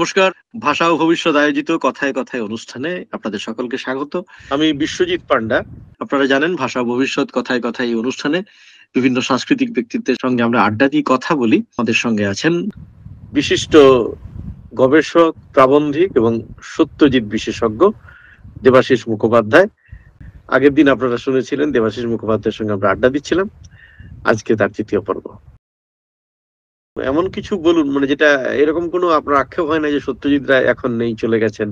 নমস্কার। ভাষা ও ভবিষ্যৎ আয়োজিত কথায় কথায় অনুষ্ঠানে আপনাদের সকলকে স্বাগত। আমি বিশ্বজিৎ পান্ডা। আপনারা জানেন ভাষা ও ভবিষ্যৎ কথায় কথায় এই অনুষ্ঠানে বিভিন্ন সাংস্কৃতিক ব্যক্তিত্বের সঙ্গে আমরা আড্ডা দিয়ে কথা বলি। আমাদের সঙ্গে আছেন বিশিষ্ট গবেষক, প্রাবন্ধিক এবং সত্যজিৎ বিশেষজ্ঞ দেবাশিস মুখোপাধ্যায়। আগের দিন আপনারা শুনেছিলেন দেবাশিস মুখোপাধ্যায়ের সঙ্গে আমরা আড্ডা দিচ্ছিলাম। আজকে তার তৃতীয় পর্ব। এমন কিছু বলুন মানে যেটা এরকম কোনো আপনার আক্ষেপ হয় না যে সত্যজিৎ রায় এখন নেই, চলে গেছেন,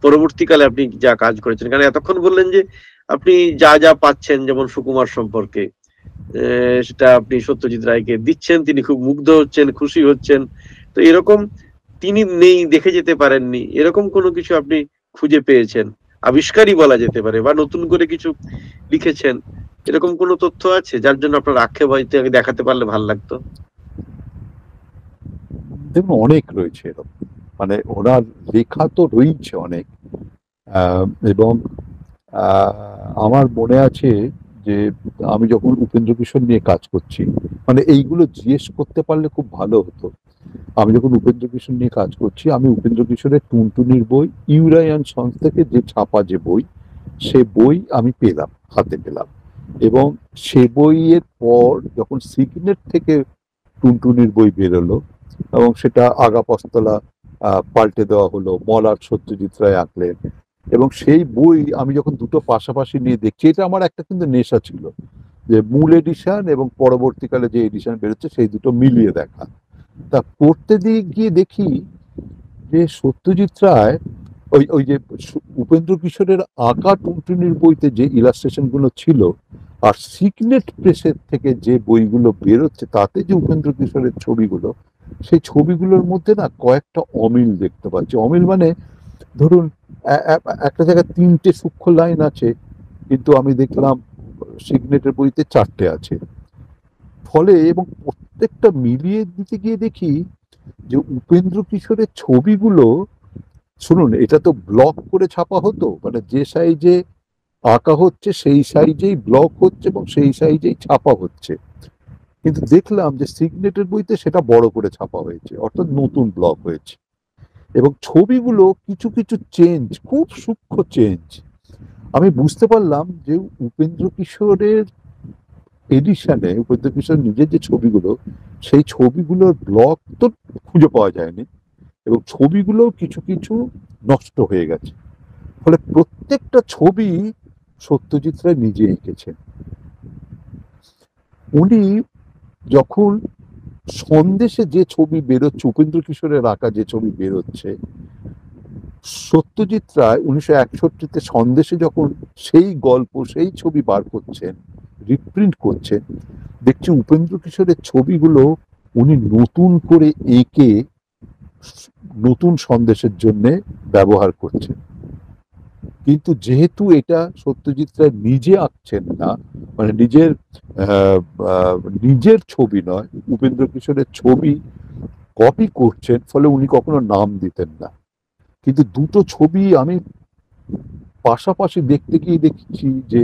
পরবর্তীকালে আপনি যা কাজ করেছেন, কারণ এতক্ষণ বললেন যে আপনি যা যা পাচ্ছেন যেমন সুকুমার সম্পর্কে সেটা আপনি সত্যজিৎ রায়কে দিচ্ছেন, তিনি খুব মুগ্ধ হচ্ছেন, খুশি হচ্ছেন। তো এরকম তিনি নেই, দেখে যেতে পারেননি, এরকম কোনো কিছু আপনি খুঁজে পেয়েছেন, আবিষ্কারই বলা যেতে পারে, বা নতুন করে কিছু লিখেছেন, এরকম কোনো তথ্য আছে যার জন্য আপনার আক্ষেপ হয়তো দেখাতে পারলে ভালো লাগতো? দেখুন, অনেক রয়েছে এরকম, মানে ওনার লেখা তো রয়েছে অনেক। এবং আমার মনে আছে যে আমি যখন উপেন্দ্র কিশোর নিয়ে কাজ করছি, মানে এইগুলো জিজ্ঞেস করতে পারলে খুব ভালো হতো। আমি যখন উপেন্দ্র কিশোর নিয়ে কাজ করছি, আমি উপেন্দ্র কিশোরের টুনটুনির বই, ইউরায়ান সন্স থেকে যে ছাপা যে বই, সে বই আমি পেলাম, হাতে পেলাম। এবং সে বইয়ের পর যখন সিগনেট থেকে টুনটুনির বই বেরোলো এবং সেটা আগাপস্তলা পাল্টে দেওয়া হলো, মলার সত্যজিৎ রায় আঁকলেন, এবং সেই বই আমি যখন দুটো পাশাপাশি নিয়ে দেখছি, এটা আমার একটা কিন্তু নেশা ছিল যে মূল এডিশন এবং পরবর্তীকালে যে এডিশন বেরোচ্ছে সেই দুটো মিলিয়ে দেখা। তা পড়তে দিয়ে গিয়ে দেখি যে সত্যজিৎ রায় ওই ওই যে উপেন্দ্র কিশোরের আঁকা টুনটুনির বইতে যে ইলাস্ট্রেশন গুলো ছিল, আর সিগনেট প্রেসের থেকে যে বইগুলো বেরোচ্ছে তাতে যে উপেন্দ্র কিশোরের ছবিগুলো, সেই ছবিগুলোর মধ্যে না কয়েকটা অমিল দেখতে পাচ্ছি। অমিল মানে ধরুন একটা জায়গায় 3টে সূক্ষ্ম লাইন আছে, কিন্তু আমি দেখলাম সিগনেটের বইতে 4টে আছে। ফলে এবং প্রত্যেকটা মিলিয়ে দিতে গিয়ে দেখি যে উপেন্দ্র কিশোরের ছবিগুলো, শুনুন, এটা তো ব্লক করে ছাপা হতো, মানে যে সাইজে আঁকা হচ্ছে সেই সাইজেই ব্লক হচ্ছে এবং সেই সাইজেই ছাপা হচ্ছে। কিন্তু দেখলাম যে সিগনেটের বইতে সেটা বড় করে ছাপা হয়েছে, অর্থাৎ নতুন ব্লক হয়েছে। এবং ছবিগুলো কিছু কিছু চেঞ্জ, খুব সূক্ষ্ম চেঞ্জ। আমি বুঝতে পারলাম যে উপেন্দ্র কিশোরের এডিশনে উপেন্দ্র কিশোর নিজের যে ছবিগুলো, সেই ছবিগুলোর ব্লক তো খুঁজে পাওয়া যায়নি, এবং ছবিগুলো কিছু কিছু নষ্ট হয়ে গেছে। ফলে প্রত্যেকটা ছবি সত্যজিৎ রায় নিজে এঁকেছেন। উনি যখন সন্দেশে যে ছবি বেরোচ্ছে, উপেন্দ্র কিশোরের আঁকা যে ছবি বেরোচ্ছে, সত্যজিৎ রায় 1961-তে সন্দেশে যখন সেই গল্প, সেই ছবি বার করছেন, রিপ্রিন্ট করছেন, দেখছি উপেন্দ্র কিশোরের ছবিগুলো উনি নতুন করে এঁকে নতুন সন্দেশের জন্য ব্যবহার করছেন। কিন্তু যেহেতু এটা সত্যজিৎ রায় নিজে আঁকছেন না, মানে নিজের ছবি নয়, উপেন্দ্র কিশোরের ছবি কপি করছেন, ফলে উনি কখনো নাম দিতেন না। কিন্তু দুটো ছবি আমি পাশাপাশি দেখতে গিয়ে দেখছি যে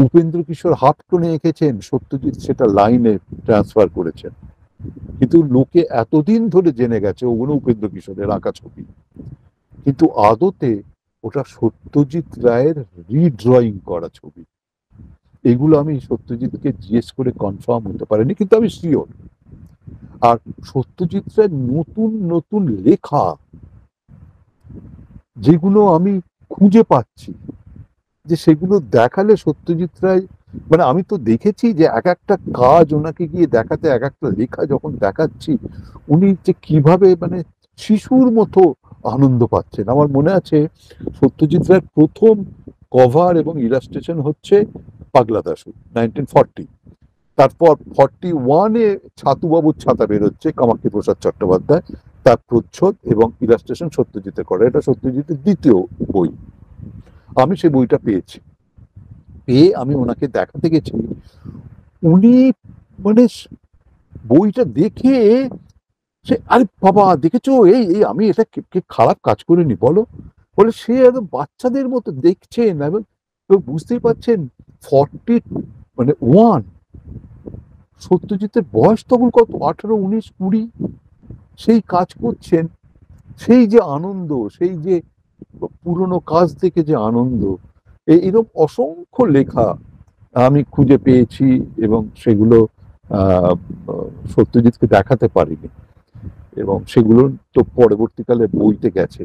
উপেন্দ্র কিশোর হাফ টোনে এঁকেছেন, সত্যজিৎ সেটা লাইনে ট্রান্সফার করেছেন। কিন্তু লোকে এতদিন ধরে জেনে গেছে ওগুলো উপেন্দ্র কিশোরের আঁকা ছবি, কিন্তু আদতে ওটা সত্যজিৎ রায়ের রিড্রয়িং করা ছবি। এগুলো আমি সত্যজিৎকে জিজ্ঞেস করে কনফার্ম হতে পারিনি, কিন্তু আমি শিওর। আর সত্যজিৎ রায়ের নতুন নতুন লেখা, যেগুলো আমি খুঁজে পাচ্ছি, যে সেগুলো দেখালে সত্যজিৎ রায়, মানে আমি তো দেখেছি যে এক একটা কাজ ওনাকে গিয়ে দেখাতে, এক একটা লেখা যখন দেখাচ্ছি, উনি যে কিভাবে মানে শিশুর মতো আনন্দ পাচ্ছেন। আমার মনে আছে সত্যজিৎ রায়ের প্রথম কভার এবং ইলাস্ট্রেশন হচ্ছে পাগলা দাশু, 1940। তারপর 41-এ ছাতুবাবুর ছাতা বেরোচ্ছে, কামাক্ষী প্রসাদ চট্টোপাধ্যায়, তার প্রচ্ছদ এবং ইলাস্ট্রেশন সত্যজিতের করে। এটা সত্যজিতের দ্বিতীয় বই। আমি সেই বইটা পেয়েছি, পেয়ে আমি ওনাকে দেখাতে গেছি। উনি মানে বইটা দেখে সে, আরে বাবা দেখেছো, এই এই আমি এটা খারাপ কাজ করিনি বলো, বলে সে একদম বাচ্চাদের মতো দেখছেন। এবং বুঝতেই পারছেন 40 মানে 1, সত্যজিতের বয়স তখন কত, 18, 19, 20, সেই কাজ করছেন। সেই যে আনন্দ, সেই যে পুরনো কাজ থেকে যে আনন্দ, এরকম অসংখ্য লেখা আমি খুঁজে পেয়েছি এবং সেগুলো আহ, সত্যজিৎকে দেখাতে পারিনি, এবং সেগুলো তো পরবর্তীকালে বইতে গেছে।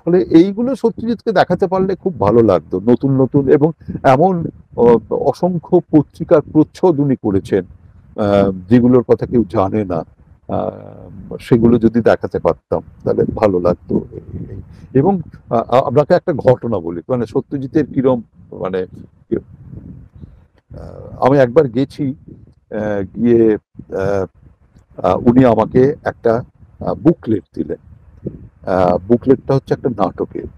ফলে এইগুলো সত্যজিৎকে দেখাতে পারলে খুব ভালো লাগতো, নতুন নতুন এবং এমন আহ, অসংখ্য পত্রিকার প্রচ্ছদ উনি করেছেন যেগুলোর কথা কেউ জানে না। সেগুলো যদি দেখাতে পারতাম তাহলে ভালো লাগতো। এবং আপনাকে একটা ঘটনা বলি, মানে সত্যজিতের কিরম, মানে আমি একবার গেছি, গিয়ে আহ, উনি আমাকে একটা বুকলেট দিলেন। বুকলেটটা হচ্ছে একটা নাটকের,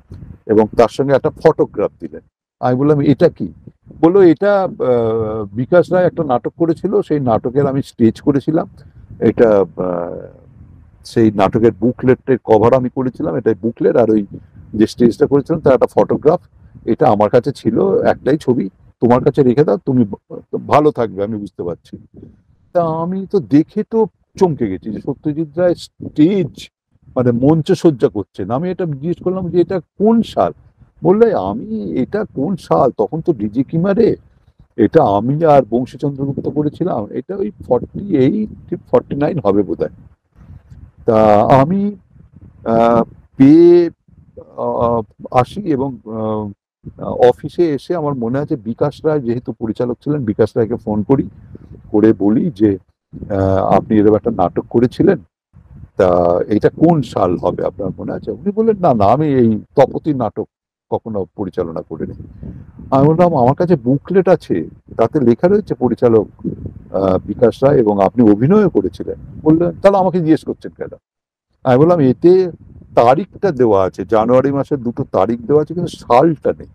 এবং তার সঙ্গে একটা ফটোগ্রাফ দিলেন। আমি বললাম এটা কি? বললো এটা বিকাশ রায় একটা নাটক করেছিল, সেই নাটকের আমি স্টেজ করেছিলাম। এটা সেই নাটকের বুকলেটের কভার আমি করেছিলাম, এটাই বুকলেট, আর ওই যে স্টেজটা করেছিলাম তার একটা ফটোগ্রাফ। এটা আমার কাছে ছিল, একটাই ছবি, তোমার কাছে রেখে দাও, তুমি ভালো থাকবে, আমি বুঝতে পারছি। তা আমি তো দেখে তো চমকে গেছি যে সত্যজিৎ রায় স্টেজ, মানে মঞ্চসজ্জা করছেন। আমি এটা জিজ্ঞেস করলাম যে এটা কোন সাল? বললে আমি, এটা কোন সাল, তখন তো ডিজে কিমারে, এটা আমি আর বংশী চন্দ্রগুপ্ত করেছিলাম, এটা ওই 48 49 হবে বোধহয়। তা আমি আহ, পেয়ে আহ, আসি, এবং অফিসে এসে আমার মনে আছে বিকাশ রায় যেহেতু পরিচালক ছিলেন, বিকাশ রায়কে ফোন করি, করে বলি যে আপনি এরকম একটা নাটক করেছিলেন, তা এটা কোন সাল হবে আপনার মনে আছে? উনি বললেন না না, আমি এই তপতি নাটক কখনো পরিচালনা করিনি। আমি বললাম আমার কাছে বুকলেট আছে, তাতে লেখা রয়েছে পরিচালক বিকাশ রায়, এবং আপনি অভিনয় করেছিলেন। বললেন তাহলে আমাকে জিজ্ঞেস করছেন কেন? আমি বললাম এতে তারিখটা দেওয়া আছে, জানুয়ারি মাসের দুটো তারিখ দেওয়া আছে, কিন্তু সালটা নেই।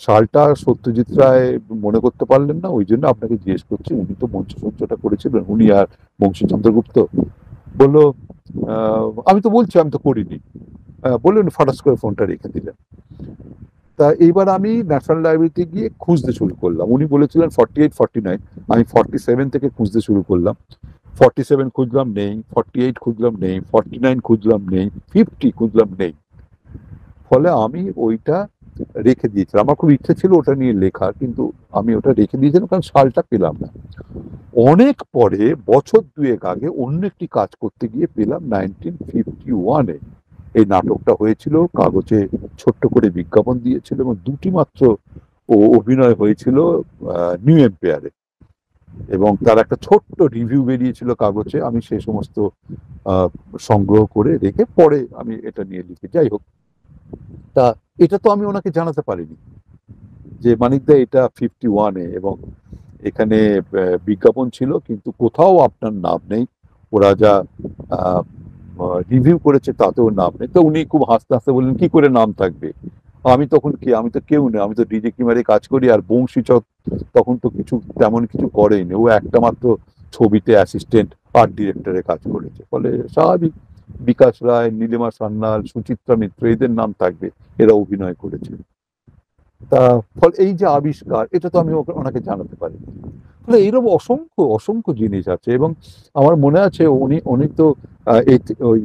সালটা সত্যজিৎ রায় মনে করতে পারলেন না, ওই জন্য আপনাকে জিজ্ঞেস করছি। উনি তো মঞ্চসজ্জাটা করেছিলেন, উনি আর বংশী চন্দ্রগুপ্ত। বললো আমি তো বলছি আমি তো করিনি। বললেন, ফাটাস করে ফোনটা রেখে দিলেন। তা এইবার আমি ন্যাশনাল লাইব্রেরিতে গিয়ে খুঁজতে শুরু করলাম। উনি বলেছিলেন 48 49, আমি 47 থেকে খুঁজতে শুরু করলাম। 47 খুঁজলাম, নেই। 48 খুঁজলাম, নেই। 49 খুঁজলাম, নেই। 50 খুঁজলাম, নেই। ফলে আমি ওইটা রেখে দিয়েছিলাম। আমার খুব ইচ্ছে ছিল ওটা নিয়ে লেখার, কিন্তু আমি ওটা রেখে দিয়েছিলাম কারণ সালটা পেলাম না। অনেক পরে, বছর দুয়েক আগে, অন্য একটি কাজ করতে গিয়ে পেলাম 1951-এ এই নাটকটা হয়েছিল। কাগজে ছোট্ট করে বিজ্ঞাপন দিয়েছিল, এবং দুটি মাত্র ও অভিনয় হয়েছিল নিউ এম্পায়ারে, এবং তার একটা ছোট্ট রিভিউ বেরিয়েছিল কাগজে। আমি সেই সমস্ত আহ, সংগ্রহ করে রেখে পরে আমি এটা নিয়ে লিখি। যাই হোক, তা এটা তো আমি ওনাকে জানাতে পারিনি যে মানিকদা এটা 51-এ, এবং এখানে বিজ্ঞাপন ছিল কিন্তু কোথাও আপনার নাম নেই। ওরা যা রিভিউ করেছে তাতেও নাম নেই। তো উনি খুব হাসতে হাসতে বললেন, কি করে নাম থাকবে? আমি তখন কি, আমি তো কেউ নেই, আমি তো ডিজে কিমারে কাজ করি, আর বংশী তখন তো কিছু তেমন কিছু করেনি, ও একটা মাত্র ছবিতে অ্যাসিস্ট্যান্ট আর্ট ডিরেক্টরের কাজ করেছে। ফলে স্বাভাবিক বিকাশ রায়, নীলিমা সান্যাল, সুচিত্রা মিত্র এদের নাম থাকবে, এরা অভিনয় করেছে। তা ফলে এই যে আবিষ্কার, এটা তো আমি ওনাকে জানাতে পারি। ফলে এইরকম অসংখ্য অসংখ্য জিনিস আছে। এবং আমার মনে আছে উনি উনি তো ওই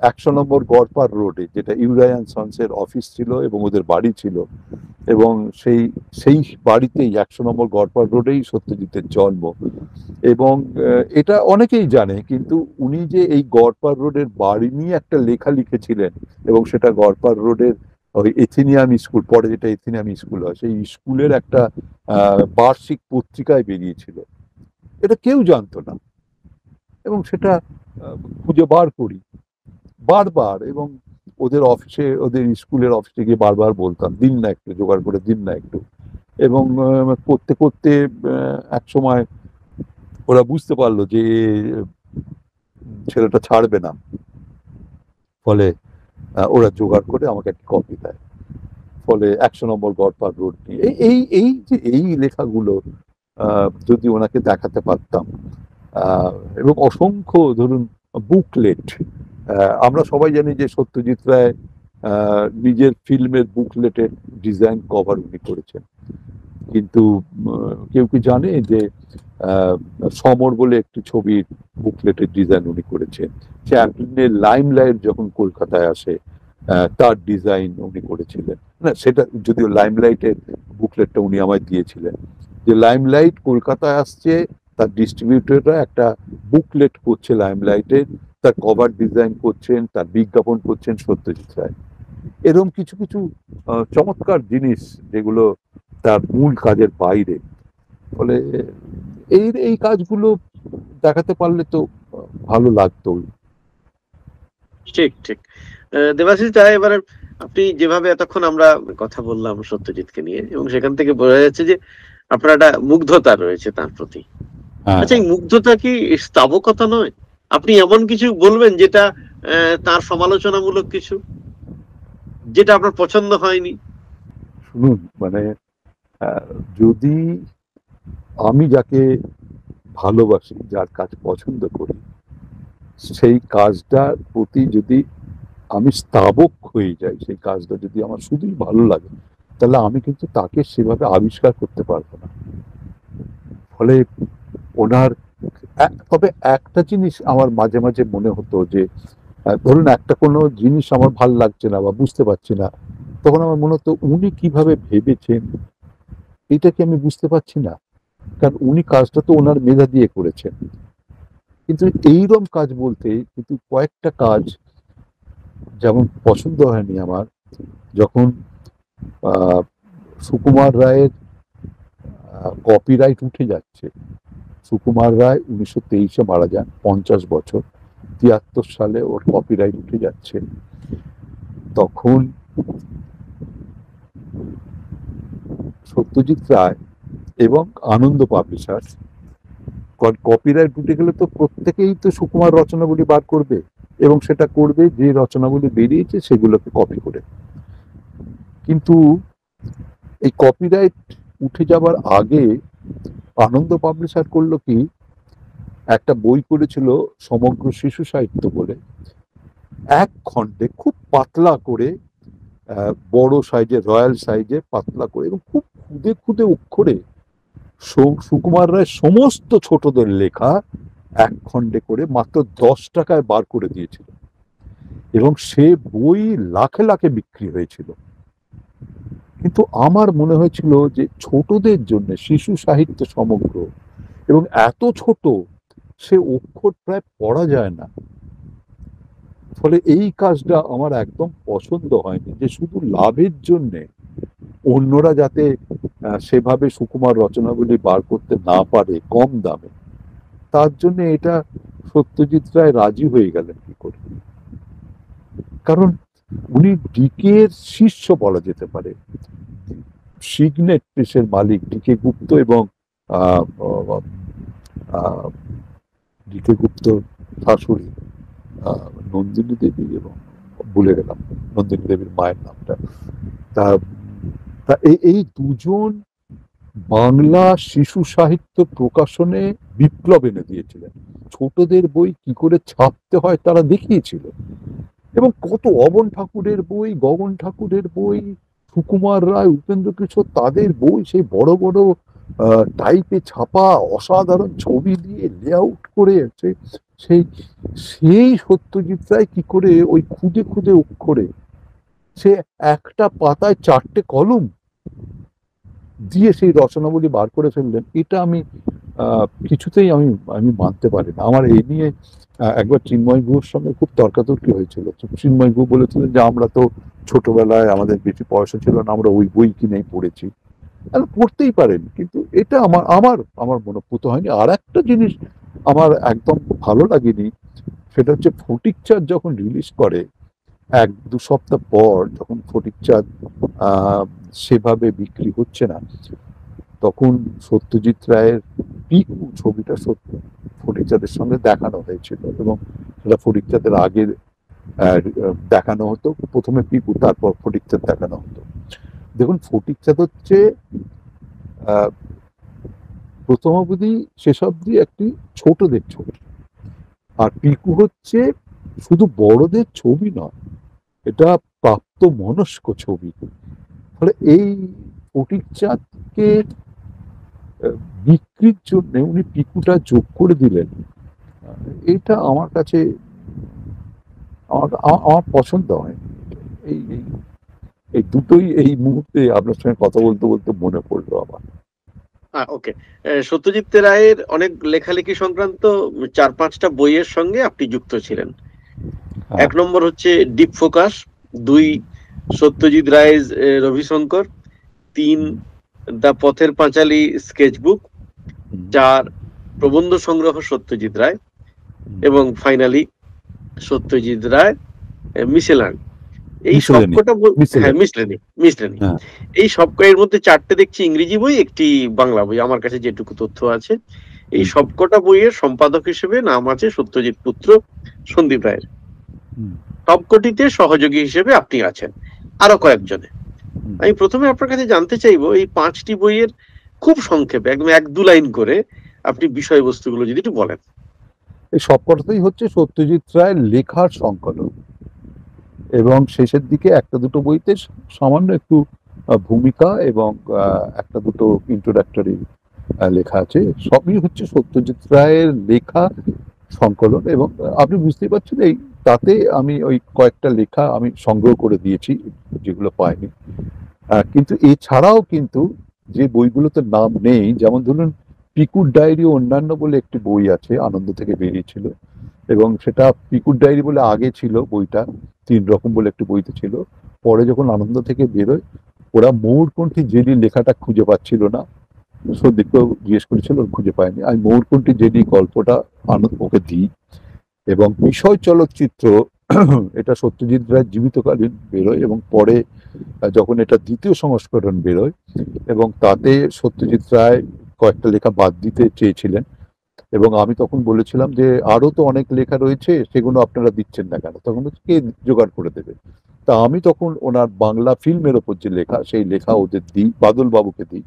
100 নম্বর গড়পার রোডে, যেটা ইউরায়ান সন্সের অফিস ছিল এবং ওদের বাড়ি ছিল, এবং সেই সেই বাড়িতেই 100 নম্বর গড়পার রোডেই সত্যজিতের জন্ম। এবং এটা অনেকেই জানে, কিন্তু উনি যে এই গড়পার রোডের বাড়ি নিয়ে একটা লেখা লিখেছিলেন, এবং সেটা গড়পার রোডের ওই এথিনিয়াম স্কুল, পরে যেটা এথিনিয়াম স্কুল হয়, সেই স্কুলের একটা বার্ষিক পত্রিকায় বেরিয়েছিল, এটা কেউ জানতো না। এবং সেটা খুঁজে বার করি বারবার, এবং ওদের অফিসে, ওদের স্কুলের অফিসে গিয়ে বারবার বলতাম, দিন না একটু জোগাড় করে, দিন না একটু। এবং করতে করতে এক সময় ওরা বুঝতে পারলো যে ছেলেটা ছাড়বে না। ফলে ওরা জোগাড় করে আমাকে একটা কপি দেয়। ফলে 100 নম্বর গড়পার রোড নিয়ে এই এই এই যে এই লেখাগুলো যদি ওনাকে দেখাতে পারতাম। আহ, এবং অসংখ্য ধরুন বুকলেট, আমরা সবাই জানি যে সত্যজিৎ রায় নিজের ফিল্মের বুকলেটের ডিজাইন কভার উনি করেছেন। কিন্তু কেউ কি জানে যে আহ, সমর বলে একটি ছবির বুকলেটের ডিজাইন উনি করেছেন। চ্যাপলিনের লাইমলাইট যখন কলকাতায় আসে তার ডিজাইন উনি করেছিলেন। না, সেটা যদিও লাইমলাইটের বুকলেটটা উনি আমায় দিয়েছিলেন, যে লাইমলাইট কলকাতায় আসছে, তার ডিস্ট্রিবিউটররা একটা বুকলেট করছে লাইমলাইটের, তার কভার ডিজাইন করছেন, তার বিজ্ঞাপন করছেন সত্যজিৎ রায়। এরকম কিছু কিছু চমৎকার জিনিস যেগুলো তার মূল কাজের বাইরে। ফলে এই এই কাজগুলো দেখাতে পারলে তো ভালো লাগতো। ঠিক ঠিক। দেবাশিস দা, এবার আপনি যেভাবে এতক্ষণ আমরা কথা বললাম সত্যজিৎকে নিয়ে, এবং সেখান থেকে বোঝা যাচ্ছে যে আপনার একটা মুগ্ধতা রয়েছে তার প্রতি। হ্যাঁ, আচ্ছা, এই মুগ্ধতা কি স্তাবকতা নয়? আপনি এমন কিছু বলবেন যেটা তার সমালোচনামূলক কিছু, যেটা আপনার পছন্দ হয়নি? শুনুন, মানে আহ, যদি আমি যাকে ভালোবাসি, যার কাজ পছন্দ করি, সেই কাজটার প্রতি যদি আমি স্তাবক হয়ে যাই, সেই কাজটা যদি আমার শুধুই ভালো লাগে, তাহলে আমি কিন্তু তাকে সেভাবে আবিষ্কার করতে পারবো না। ফলে ওনার তবে একটা জিনিস আমার মাঝে মাঝে মনে হতো যে ধরুন একটা কোনো জিনিস আমার ভাল লাগছে না বা বুঝতে পারছি না, তখন আমার মনে হতো উনি কিভাবে ভেবেছেন এটা কি আমি বুঝতে পারছি না, কারণ উনি কাজটা তো ওনার মেধা দিয়ে করেছেন। কিন্তু এইরকম কাজ বলতে কিন্তু কয়েকটা কাজ যেমন পছন্দ হয়নি আমার, যখন আহ, সুকুমার রায়ের কপিরাইট উঠে যাচ্ছে। সুকুমার রায় 1923-এ মারা যান, 50 বছর। 73 সালে ওর কপিরাইট উঠে যাচ্ছে। তখন সত্যজিৎ রায় এবং আনন্দ পাবলিশার্স, কপিরাইট উঠে গেলে তো প্রত্যেকেই তো সুকুমার রচনাবলী বার করবে, এবং সেটা করবে যে রচনাবলী বেরিয়েছে সেগুলোকে কপি করে। কিন্তু এই কপিরাইট উঠে যাবার আগে আনন্দ পাবলিশার করলো কি, একটা বই করেছিল সমগ্র শিশু সাহিত্য বলে, এক খণ্ডে খুব পাতলা করে, বড় সাইজে, রয়্যাল সাইজে পাতলা করে এবং খুব খুদে খুদে অক্ষরে সুকুমার রায় সমস্ত ছোটদের লেখা এক খণ্ডে করে মাত্র 10 টাকায় বার করে দিয়েছিল, এবং সে বই লাখে লাখে বিক্রি হয়েছিল। কিন্তু আমার মনে হয়েছিল যে ছোটদের জন্য শিশু সাহিত্য সমগ্র, এবং এত ছোট, সে অক্ষর প্রায় পড়া যায় না। ফলে এই কাজটা আমার একদম পছন্দ হয়নি, যে শুধু লাভের জন্যে অন্যরা যাতে সেভাবে সুকুমার রচনাবলী বার করতে না পারে কম দামে, তার জন্য এটা সত্যজিৎ রায় রাজি হয়ে গেলেন কি করে? কারণ উনি ডিকের শিষ্য বলা যেতে পারে। সিগনেট প্রেসের মালিক ডিকে গুপ্ত এবং আহ, আহ, ডিকে গুপ্ত শাশুড়ি নন্দিনী দেবী, এবং ভুলে গেলাম নন্দিনী দেবীর মায়ের নামটা। তা তা এই দুজন বাংলা শিশু সাহিত্য প্রকাশনে বিপ্লব এনে দিয়েছিলেন। ছোটদের বই কি করে ছাপতে হয় তারা দেখিয়েছিল, এবং কত অবন ঠাকুরের বই, গগন ঠাকুরের বই, সুকুমার রায়, উপেন্দ্র কিশোর, তাদের বই সেই বড় বড় টাইপে ছাপা, অসাধারণ ছবি দিয়ে লেআউট করে সেই সেই সত্যজিৎ রায় কি করে ওই খুদে খুদে অক্ষরে সে একটা পাতায় 4টে কলম দিয়ে সেই রচনাবলী বার করে ফেললেন, এটা আমি কিছুতেই আমি আমি মানতে পারি না। আমার এই নিয়ে একবার চিন্ময় গুহর সঙ্গে খুব তর্কাতর্কি হয়েছিল। চিন্ময় গুহ বলেছিলেন যে আমরা তো ছোটবেলায় আমাদের বেশি পয়সা ছিল না, আমরা ওই বই কিনেই পড়েছি। পড়তেই পারেন, কিন্তু এটা আমার আমার আমার মনোপুত হয়নি। আর একটা জিনিস আমার একদম ভালো লাগেনি, সেটা হচ্ছে ফটিকচাঁদ যখন রিলিজ করে, 1-2 সপ্তাহ পর যখন ফটিকচাঁদ আহ সেভাবে বিক্রি হচ্ছে না, তখন সত্যজিৎ রায়ের পিকু ছবিটা ফটিকচাঁদের সঙ্গে দেখানো হয়েছিল, এবং সেটা ফটিকচাঁদের আগে দেখানো হতো। প্রথমে পিকু, তারপর ফটিকচাঁদ দেখানো হতো। দেখুন, ফটিকচাঁদ হচ্ছে আহ প্রথম অবধি শেষ অবধি একটি ছোটদের ছবি, আর পিকু হচ্ছে শুধু বড়দের ছবি নয়, এটা প্রাপ্ত মনস্ক ছবি। ফলে এই ফটিকচাঁদ সেটাকে বিক্রির জন্য উনি পিকুটা যোগ করে দিলেন, এটা আমার কাছে আমার পছন্দ হয়। এই এই এই দুটোই এই মুহূর্তে আপনার সঙ্গে কথা বলতে বলতে মনে পড়লো আমার। ওকে। সত্যজিৎ রায়ের অনেক লেখালেখি সংক্রান্ত 4-5টা বইয়ের সঙ্গে আপনি যুক্ত ছিলেন। হ্যাঁ। 1 নম্বর হচ্ছে ডিপ ফোকাস, 2 সত্যজিৎ রায়ের রবিশঙ্কর, 3 দ্য পথের পাঁচালী স্কেচবুক, 4 প্রবন্ধ সংগ্রহ সত্যজিৎ রায়, এবং ফাইনালি সত্যজিৎ রায় মিসেলানি। এই সবকটা বই, হ্যাঁ মিসলেনি, এই সব এর মধ্যে 4টে দেখছি ইংরেজি বই, একটি বাংলা বই, আমার কাছে যেটুকু তথ্য আছে। এই সবকটা বইয়ের সম্পাদক হিসেবে নাম আছে সত্যজিৎ পুত্র সন্দীপ রায়ের। সবকটিতে সহযোগী হিসেবে আপনি আছেন, আরো কয়েকজনে। আমি প্রথমে আপনার কাছে জানতে চাইবো, এই 5টি বইয়ের খুব সংক্ষেপে একদম 1-2 লাইন করে আপনি বিষয়বস্তুগুলো যদি একটু বলেন। এই সবকটাই হচ্ছে সত্যজিৎ রায়ের লেখার সংকলন, এবং শেষের দিকে 1-2 বইতে সামান্য একটু ভূমিকা এবং 1-2 ইন্ট্রোডাক্টরি লেখা আছে। সবই হচ্ছে সত্যজিৎ রায়ের লেখা সংকলন। এবং আপনি বুঝতেই পারছেন, এই তাতে আমি ওই কয়েকটা লেখা আমি সংগ্রহ করে দিয়েছি যেগুলো পাইনি। কিন্তু এছাড়াও কিন্তু যে বইগুলোতে নাম নেই, যেমন ধরুন পিকুর ডায়েরি অন্যান্য বলে একটি বই আছে, আনন্দ থেকে বেরিয়েছিল, এবং সেটা পিকুর ডায়েরি বলে আগে ছিল বইটা, 3 রকম বলে একটি বইতে ছিল। পরে যখন আনন্দ থেকে বেরোয়, ওরা ময়ূরকণ্ঠী জেডি লেখাটা খুঁজে পাচ্ছিল না, সন্দীপকেও জিজ্ঞেস করেছিল, ওর খুঁজে পায়নি। আমি ময়ূরকণ্ঠী জেডি গল্পটা ওকে দিই। এবং বিষয় চলচ্চিত্র এটা সত্যজিৎ রায় জীবিতকালীন বেরোয়, এবং পরে যখন এটা 2য় সংস্করণ বেরোয়, এবং তাতে সত্যজিৎ রায় কয়েকটা লেখা বাদ দিতে চেয়েছিলেন, এবং আমি তখন বলেছিলাম যে আরো তো অনেক লেখা রয়েছে, সেগুলো আপনারা দিচ্ছেন না কেন? তখন কে জোগাড় করে দেবে? তা আমি তখন ওনার বাংলা ফিল্মের ওপর যে লেখা, সেই লেখা ওদের দিই, বাদল বাবুকে দিই,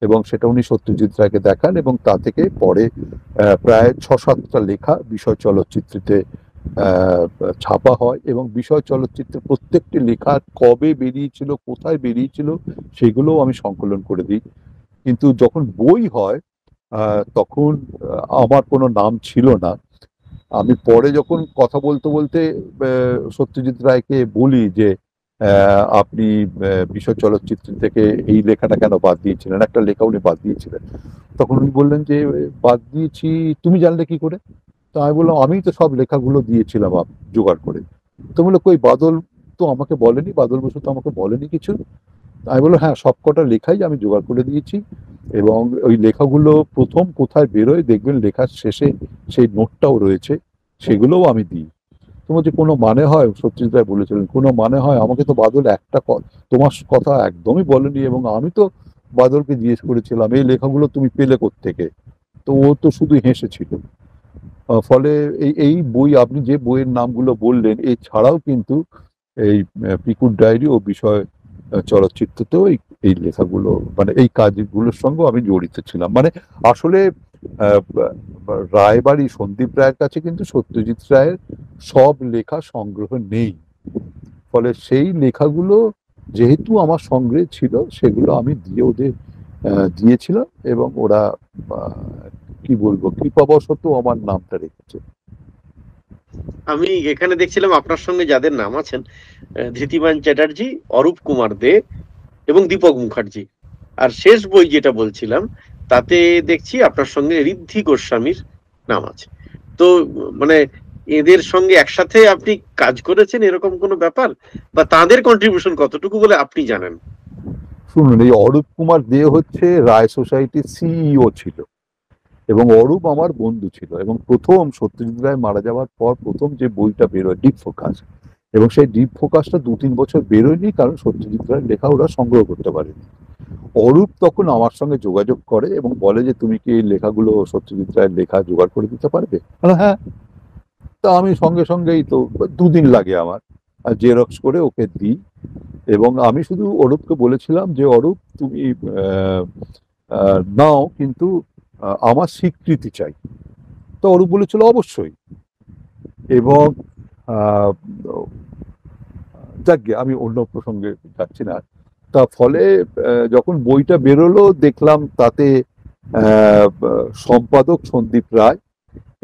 এবং সেটা উনি সত্যজিৎ রায়কে দেখান, এবং তা থেকে পরে প্রায় 6-7টা লেখা বিষয় চলচ্চিত্রতে ছাপা হয়। এবং বিষয় চলচ্চিত্রের প্রত্যেকটি লেখা কবে বেরিয়েছিল, কোথায় বেরিয়েছিল, সেগুলোও আমি সংকলন করে দিই। কিন্তু যখন বই হয় তখন আমার কোনো নাম ছিল না। আমি পরে যখন কথা বলতে বলতে সত্যজিৎ রায়কে বলি যে আপনি বিষয় চলচ্চিত্র থেকে এই লেখাটা কেন বাদ দিয়েছিলেন, একটা লেখা উনি বাদ দিয়েছিলেন। তখন উনি বললেন যে বাদ দিয়েছি, তুমি জানলে কি করে? তো আমি বললাম, আমিই তো সব লেখাগুলো দিয়েছিলাম জোগাড় করে। তো বললো, কই বাদল তো আমাকে বলেনি, বাদল বসু তো আমাকে বলেনি কিছু। আমি বললাম, হ্যাঁ, সবকটা লেখাই আমি জোগাড় করে দিয়েছি, এবং ওই লেখাগুলো প্রথম কোথায় বেরোয় দেখবেন লেখার শেষে সেই নোটটাও রয়েছে, সেগুলোও আমি দিই। তোমার যে কোনো মানে হয়, সত্যজিৎ রায় বলেছিলেন, কোনো মানে হয়? আমাকে তো বাদল একটা তোমার কথা একদমই বলেনি, এবং আমি তো বাদলকে জিজ্ঞেস করেছিলাম এই লেখাগুলো তুমি পেলে কোত্থেকে? তো ও তো শুধু হেসেছিল। ফলে এই এই বই, আপনি যে বইয়ের নামগুলো বললেন, এছাড়াও কিন্তু এই পিকুর ডায়েরি ও বিষয় চলচ্চিত্রতেও এই এই লেখাগুলো, মানে এই কাজগুলোর সঙ্গে আমি জড়িত ছিলাম। মানে আসলে রায়বাড়ি সন্দীপ রায়ের কাছে কিন্তু সত্যজিৎ রায়ের সব লেখা সংগ্রহ নেই। ফলে সেই লেখাগুলো যেহেতু আমার সংগ্রহে ছিল, সেগুলো আমি দিয়ে ওদের দিয়েছিলাম, এবং ওরা কি বলবো, কৃপাবশত আমার নামটা রেখেছে। আমি এখানে দেখছিলাম আপনার সঙ্গে যাদের নাম আছেন, ধৃতিমান চ্যাটার্জি, অরূপ কুমার দে এবং দীপক মুখার্জি। আর শেষ বই যেটা বলছিলাম, তাতে দেখছি আপনার সঙ্গে ঋদ্ধি গোস্বামীর নাম আছে। তো মানে এদের সঙ্গে একসাথে আপনি কাজ করেছেন, এরকম কোনো ব্যাপার, বা তাদের কন্ট্রিবিউশন কতটুকু বলে আপনি জানেন? শুনুন, এই অরূপ কুমার দে হচ্ছে রায় সোসাইটির সিইও ছিল, এবং অরূপ আমার বন্ধু ছিল। এবং প্রথম সত্যজিৎ রায় মারা যাওয়ার পর প্রথম যে বইটা বেরোয় ডিপ ফোকাস, এবং সেই ডিপ ফোকাসটা 2-3 বছর বেরোয়নি, কারণ সত্যজিৎ রায়ের লেখা ওরা সংগ্রহ করতে পারেনি। অরূপ তখন আমার সঙ্গে যোগাযোগ করে এবং বলে যে তুমি কি এই লেখাগুলো, সত্যজিৎ রায়ের লেখা জোগাড় করে দিতে পারবে? হ্যাঁ। তা আমি সঙ্গে সঙ্গেই, তো 2 দিন লাগে আমার, জেরক্স করে ওকে দিই। এবং আমি শুধু অরূপকে বলেছিলাম যে অরূপ, তুমি নাও, কিন্তু আমার স্বীকৃতি চাই। তো অরূপ বলেছিল অবশ্যই। এবং যাক গে, আমি অন্য প্রসঙ্গে যাচ্ছি না। তা ফলে যখন বইটা বেরোলো দেখলাম তাতে সম্পাদক সন্দীপ রায়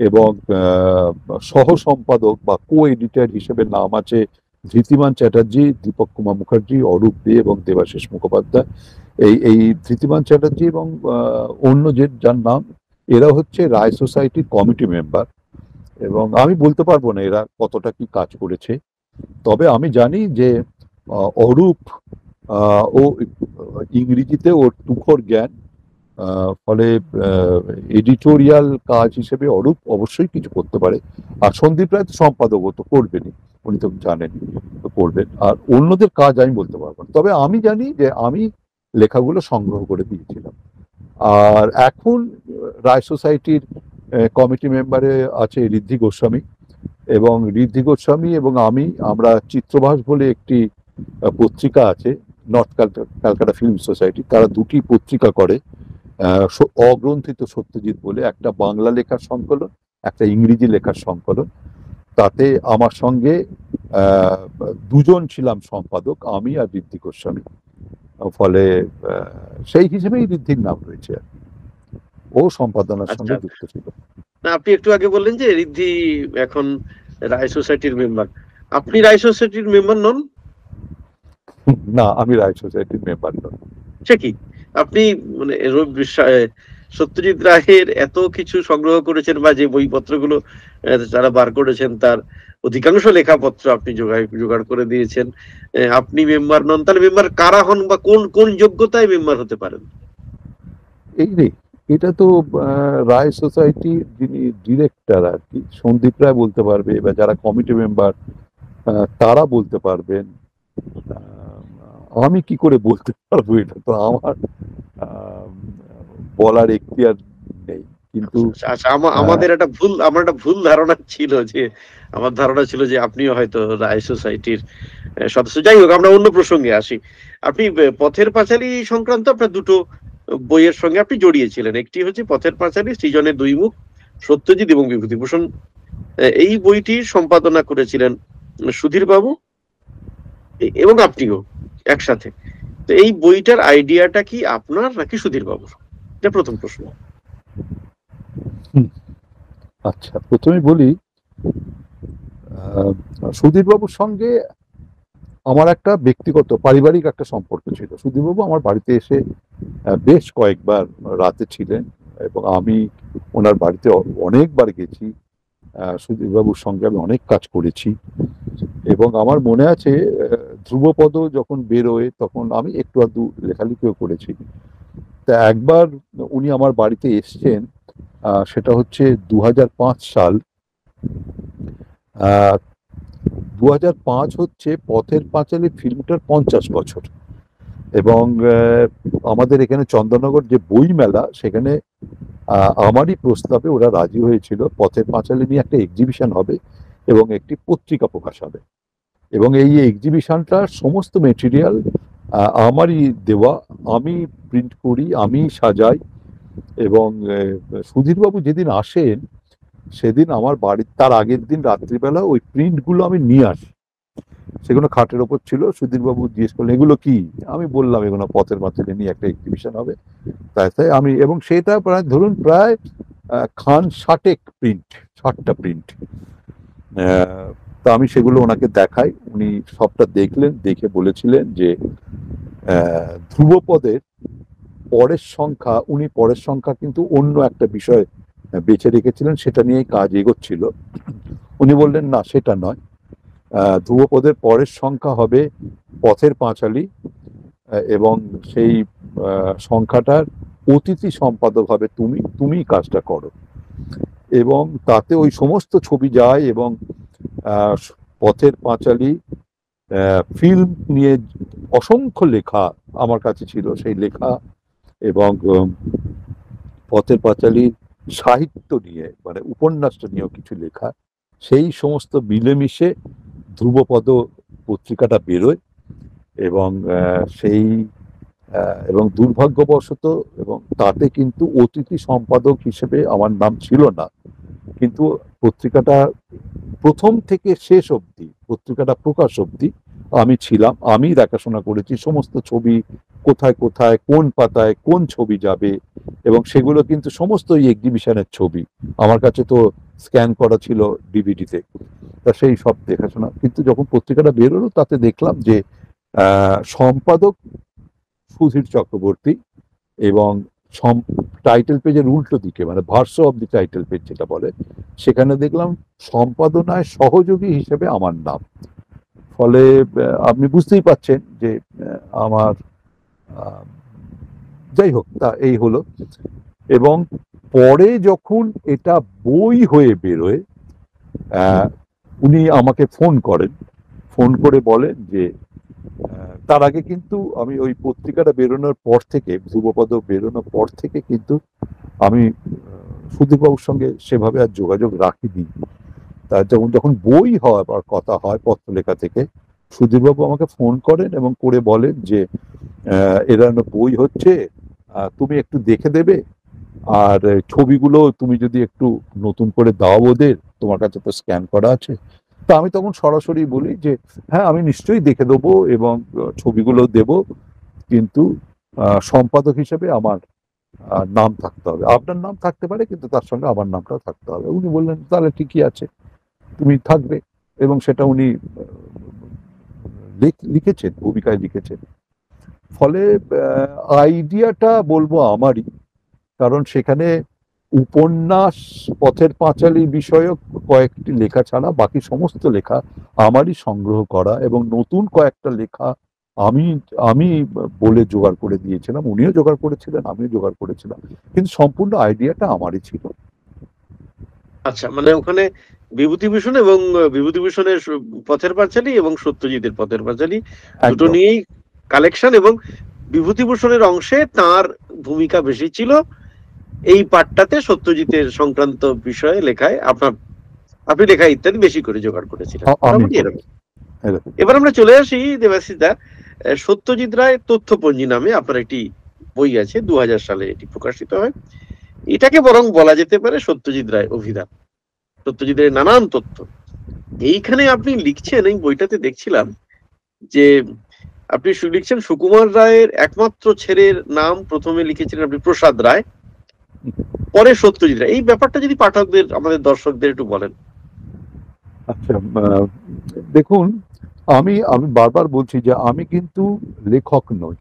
এবং সহ সম্পাদক বা কো এডিটর হিসেবে নাম আছে ধৃতিমান চ্যাটার্জি, দীপক কুমার মুখার্জি, অরূপ দে এবং দেবাশিস মুখোপাধ্যায়। এই ধৃতিমান চ্যাটার্জি এবং অন্য যার নাম, এরা হচ্ছে রায় সোসাইটির কমিটি মেম্বার। এবং আমি বলতে পারবো না এরা কতটা কি কাজ করেছে, তবে আমি জানি যে অরূপ ও ইংরেজিতে ওর তুখর জ্ঞান, ফলে এডিটোরিয়াল কাজ হিসেবে অরূপ অবশ্যই কিছু করতে পারে। আর সন্দীপ রায় তো সম্পাদক, ও তো করবেনই, উনি তো জানেন, তো করবেন। আর অন্যদের কাজ আমি বলতে পারবো না, তবে আমি জানি যে আমি লেখাগুলো সংগ্রহ করে দিয়েছিলাম। আর এখন রায় সোসাইটির কমিটি মেম্বারে আছে ঋদ্ধি গোস্বামী, এবং ঋদ্ধি গোস্বামী এবং আমরা চিত্রভাস বলে একটি পত্রিকা আছে, নর্থ ক্যালকাটা ফিল্ম সোসাইটি, তারা দুটি পত্রিকা করে, অগ্রন্থিত সত্যজিৎ বলে, একটা বাংলা লেখার সংকলন, একটা ইংরেজি লেখার সংকলন। তাতে আমার সঙ্গে দুজন ছিলাম সম্পাদক, আমি আর ঋদ্ধি গোস্বামী। ফলে সেই হিসেবেই ঋদ্ধির নাম রয়েছে, ও সম্পাদনার সঙ্গে আচ্ছা, যুক্ত ছিল। না আপনি একটু আগে বললেন যে ঋদ্ধি এখন রায় সোসাইটির মেম্বার, আপনি রায় সোসাইটির মেম্বার নন? না, আমি রায় সোসাইটির মেম্বার নই। সে কি, আপনি মানে সত্যজিৎ রায়ের এত কিছু সংগ্রহ করেছেন বা যে বইপত্রগুলো যারা বার করেছেন তার অধিকাংশ লেখাপত্র আপনি জোগাড় করে দিয়েছেন, আপনি মেম্বার নন? তাহলে মেম্বার কারা হন বা কোন কোন যোগ্যতায় মেম্বার হতে পারেন? এই রে, এটা তো রায় সোসাইটির যিনি ডিরেক্টর আর কি, সন্দীপ রায় বলতে পারবে, বা যারা কমিটি মেম্বার তারা বলতে পারবেন। আমি কি করে বলতে পারবো? এটা তো আমার বলার এখতিয়ার নেই। কিন্তু আচ্ছা, আমার একটা ভুল ধারণা ছিল যে, আমার ধারণা ছিল যে আপনিও হয়তো রায় সোসাইটির সদস্য। যাই হোক, আমরা অন্য প্রসঙ্গে আসি। আপনি পথের পাঁচালী সংক্রান্ত আপনার দুটো বইয়ের সঙ্গে আপনি জড়িয়েছিলেন, একটি হচ্ছে পথের পাঁচালী সৃজনের দুই মুখ, সত্যজিৎ এবং বিভূতিভূষণ। এই বইটি সম্পাদনা করেছিলেন সুধীর বাবু এবং আপনিও একসাথে। তো এই বইটার আইডিয়াটা কি আপনার নাকি সুধীর বাবুর? এটা প্রথম প্রশ্ন। আচ্ছা, প্রথমে বলি, সুধীর বাবুর সঙ্গে আমার একটা ব্যক্তিগত পারিবারিক একটা সম্পর্ক ছিল। সুধীরবাবু আমার বাড়িতে এসে বেশ কয়েকবার রাতে ছিলেন, এবং আমি ওনার বাড়িতে অনেকবার গেছি। সুধীরবাবুর সঙ্গে আমি অনেক কাজ করেছি, এবং আমার মনে আছে ধ্রুবপদ যখন বেরোয় তখন আমি একটু আধটু লেখালেখিও করেছি। তা একবার উনি আমার বাড়িতে এসছেন, সেটা হচ্ছে 2005 সাল। 2005 হচ্ছে পথের পাঁচালী ফিল্মটার 50 বছর, এবং আমাদের এখানে চন্দননগর যে বই মেলা, সেখানে আমারই প্রস্তাবে ওরা রাজি হয়েছিল পথের পাঁচালী নিয়ে একটা এক্সিবিশন হবে এবং একটি পত্রিকা প্রকাশ হবে, এবং এই এক্সিবিশনটার সমস্ত মেটেরিয়াল আমারই দেওয়া, আমি প্রিন্ট করি, আমি সাজাই। এবং সুধীরবাবু যেদিন আসেন সেদিন আমার বাড়ির, তার আগের দিন রাত্রিবেলা ওই প্রিন্টগুলো আমি নিয়ে আসি, সেগুলো খাটের ওপর ছিল। সুধীরবাবু জিজ্ঞেস করলেন এগুলো কি, আমি বললাম এগুলো পথের পাঁচালী নিয়ে একটা এক্সিবিশন হবে। তাই তাই আমি, এবং সেটা প্রায় ধরুন প্রায় খান 60 প্রিন্ট, 60টা প্রিন্ট। তা আমি সেগুলো ওনাকে দেখাই, উনি সবটা দেখলেন, দেখে বলেছিলেন যে ধ্রুবপদের পরের সংখ্যা কিন্তু অন্য একটা বিষয় বেছে রেখেছিলেন, সেটা নিয়েই কাজ এগোচ্ছিল। উনি বললেন না, সেটা নয়, ধ্রুবপদের পরের সংখ্যা হবে পথের পাঁচালী, এবং সেই সংখ্যাটার অতিথি সম্পাদক হবে তুমি কাজটা করো। এবং তাতে ওই সমস্ত ছবি যায়, এবং পথের পাঁচালী ফিল্ম নিয়ে অসংখ্য লেখা আমার কাছে ছিল, সেই লেখা, এবং পথের পাঁচালী সাহিত্য নিয়ে, মানে উপন্যাসটা নিয়েও কিছু লেখা, সেই সমস্ত মিলেমিশে ধ্রুবপদ পত্রিকাটা বেরোয়। এবং সেই এবং দুর্ভাগ্যবশত, এবং তাতে কিন্তু অতিথি সম্পাদক হিসেবে আমার নাম ছিল না, কিন্তু পত্রিকাটা প্রথম থেকে শেষ অবধি, পত্রিকাটা প্রকাশ অবধি আমি ছিলাম, আমি দেখাশোনা করেছি সমস্ত ছবি, কোথায় কোথায় কোন পাতায় কোন ছবি যাবে, এবং সেগুলো কিন্তু সমস্ত এই এক্সিবিশনের ছবি আমার কাছে তো স্ক্যান করা ছিল ডিভিডিতে। তা সেই সব দেখাশোনা, কিন্তু যখন পত্রিকাটা বেরোলো তাতে দেখলাম যে সম্পাদক সুধীর চক্রবর্তী, এবং টাইটেল পেজের উল্টো দিকে মানে verse of the title page যেটা বলে, সেখানে দেখলাম সম্পাদনায় সহযোগী হিসেবে আমার নাম। ফলে আপনি বুঝতেই পাচ্ছেন যে আমার আহ, যাই হোক, তা এই হলো। এবং পরে যখন এটা বই হয়ে বেরোয়, আহ, উনি আমাকে ফোন করেন, ফোন করে বলেন যে তার আগে কিন্তু আমি ওই পত্রিকাটা বেরোনোর পর থেকে, ধ্রুবপদ বেরোনোর পর থেকে কিন্তু আমি সুধীরবাবুর সঙ্গে সেভাবে আর যোগাযোগ রাখিনি। তার যখন যখন বই হয় বা কথা হয় পত্রলেখা থেকে, সুধীরবাবু আমাকে ফোন করেন এবং করে বলেন যে এরা বই হচ্ছে, তুমি একটু দেখে দেবে, আর ছবিগুলো তুমি যদি একটু নতুন করে দাও ওদের, তোমার কাছে তো স্ক্যান করা আছে। তা আমি তখন সরাসরি বলি যে হ্যাঁ, আমি নিশ্চয়ই দেখে দেবো এবং ছবিগুলো দেব, কিন্তু সম্পাদক হিসেবে আমার নাম থাকতে হবে। আপনার নাম থাকতে পারে, কিন্তু তার সঙ্গে আমার নামটাও থাকতে হবে। উনি বললেন তাহলে ঠিকই আছে, তুমি থাকবে। এবং সেটা উনি লিখেছেন, ভূমিকায় লিখেছেন। ফলে আইডিয়াটা বলবো আমারই, কারণ সেখানে উপন্যাস, পথের পাঁচালী বিষয়ক কয়েকটি লেখা ছাড়া বাকি সমস্ত লেখা আমারই সংগ্রহ করা, এবং নতুন কয়েকটা লেখা আমি আমি বলে জোগাড় করে দিয়েছিলাম, উনিও জোগাড় করেছিলেন, আমিও জোগাড় করেছিলাম, কিন্তু সম্পূর্ণ আইডিয়াটা আমারই ছিল। আচ্ছা, মানে ওখানে বিভূতিভূষণ এবং বিভূতিভূষণের পথের পাঁচালী এবং সত্যজিতের পথের পাঁচালী দুটো একদম নিয়েই কালেকশন, এবং বিভূতিভূষণের অংশে তার ভূমিকা বেশি ছিল, এই পাঠটাতে সত্যজিতের সংক্রান্ত বিষয়ে লেখায় আপনি লেখা ইত্যাদি বেশি করে জোগাড় করেছিলেন, আমি মোটামুটি এরকম। করেছি এরকম। এবার আমরা চলে আসি দেবাশিসদা, সত্যজিৎ রায় তথ্যপঞ্জি নামে আপনার একটি বই আছে, 2000 সালে এটি প্রকাশিত হয়। এটাকে বরং বলা যেতে পারে সত্যজিৎ রায় অভিধান, সত্যজিতের নানান তথ্য এইখানে আপনি লিখছেন। এই বইটাতে দেখছিলাম যে আপনি লিখছেন সুকুমার রায়ের একমাত্র ছেলের নাম প্রথমে লিখেছিলেন আপনি প্রসাদ রায়, পরে সত্যজিৎ রায়। এই ব্যাপারটা যদি পাঠকদের, আমাদের দর্শকদের একটু বলেন। আচ্ছা, দেখুন, আমি আমি বারবার বলছি যে আমি কিন্তু লেখক নই।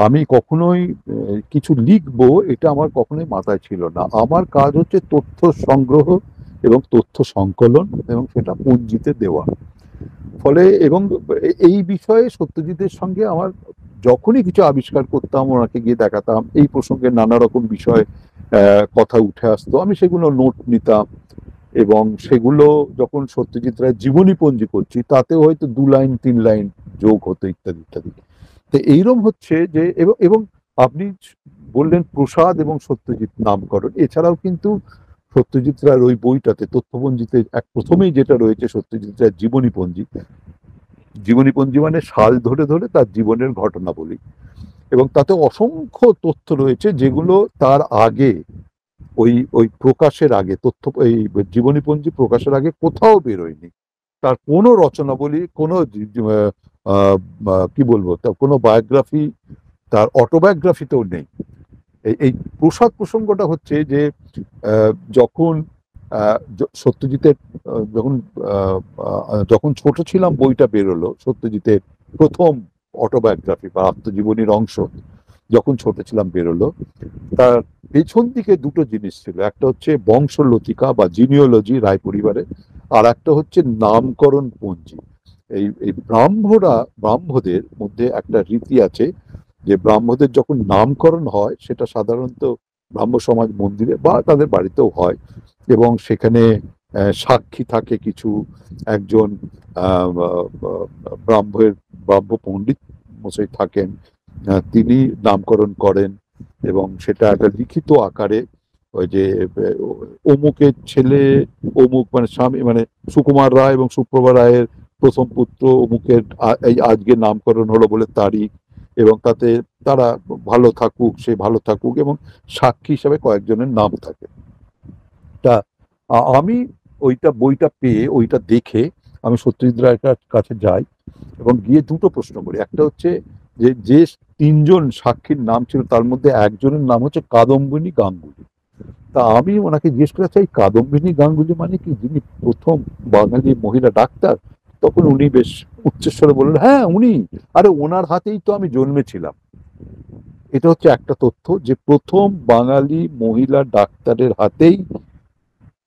আমি কখনোই কিছু লিখবো এটা আমার কখনোই মাথায় ছিল না। আমার কাজ হচ্ছে তথ্য সংগ্রহ এবং তথ্য সংকলন এবং সেটা পঞ্জিতে দেওয়া। ফলে এবং এই বিষয়ে সত্যজিতের সঙ্গে আমার যখনই কিছু আবিষ্কার করতাম, ওনাকে গিয়ে দেখাতাম, এই প্রসঙ্গে নানা রকম বিষয় কথা উঠে আসতো, আমি সেগুলো নোট নিতাম, এবং সেগুলো যখন সত্যজিৎ রায়ের জীবনীপঞ্জি করছি তাতেও হয়তো 2 লাইন 3 লাইন যোগ হতো, ইত্যাদি ইত্যাদি। তো এইরকম হচ্ছে যে, এবং আপনি বললেন প্রসাদ এবং সত্যজিৎ নামকরণ, এছাড়াও কিন্তু সত্যজিৎ রায়ের ওই বইটাতে তথ্যপঞ্জিতে প্রথমেই যেটা রয়েছে সত্যজিৎ রায়ের জীবনীপঞ্জি। জীবনীপঞ্জি মানে সাল ধরে ধরে তার জীবনের ঘটনাবলী, এবং তাতে অসংখ্য তথ্য রয়েছে যেগুলো তার আগে, ওই ওই প্রকাশের আগে, এই জীবনীপঞ্জি প্রকাশের আগে কোথাও বেরোয়নি। তার কোনো রচনাবলী, কোনো কি বলবো, তার কোনো বায়োগ্রাফি, তার অটোবায়োগ্রাফিতেও নেই। এই প্রসাদ প্রসঙ্গটা হচ্ছে যে যখন সত্যজিতের যখন যখন ছোট ছিলাম বইটা বেরোলো, সত্যজিতের প্রথম অটোবায়োগ্রাফি বা আত্মজীবনীর অংশ যখন ছোট ছিলাম বেরোলো, তার পেছন দিকে দুটো জিনিস ছিল। একটা হচ্ছে বংশলতিকা বা জিনিওলজি রায় পরিবারের, আর একটা হচ্ছে নামকরণ পঞ্জি। এই ব্রাহ্মদের মধ্যে একটা রীতি আছে যে ব্রাহ্মদের যখন নামকরণ হয় সেটা সাধারণত ব্রাহ্ম সমাজ মন্দিরে বা তাদের বাড়িতেও হয়, এবং সেখানে সাক্ষী থাকে কিছু, একজন ব্রাহ্মের ব্রাহ্ম পণ্ডিত মশাই থাকেন, তিনি নামকরণ করেন, এবং সেটা একটা লিখিত আকারে, ওই যে অমুকের ছেলে অমুক, মানে স্বামী, মানে সুকুমার রায় এবং সুপ্রভা রায়ের প্রথম পুত্র অমুকের এই আজকে নামকরণ হলো বলে তারিখ, এবং তাতে তারা ভালো থাকুক, সে ভালো থাকুক, এবং সাক্ষী হিসাবে কয়েকজনের নাম থাকে। তা আমি ওইটা বইটা পেয়ে, ওইটা দেখে আমি সত্যজিৎ রায়ের কাছে যাই এবং গিয়ে দুটো প্রশ্ন করি। একটা হচ্ছে যে যে তিনজন সাক্ষীর নাম ছিল তার মধ্যে একজনের নাম হচ্ছে কাদম্বিনী গাঙ্গুলি। তা আমি ওনাকে জিজ্ঞেস করে চাই কাদম্বিনী গাঙ্গুলি মানে কি, যিনি প্রথম বাঙালি মহিলা ডাক্তার? তখন উনি বেশ উচ্চস্বরে বললেন, হ্যাঁ উনি, আরে ওনার হাতেই তো আমি জন্মেছিলাম। এটা হচ্ছে একটা তথ্য, যে প্রথম বাঙালি মহিলা ডাক্তারের হাতেই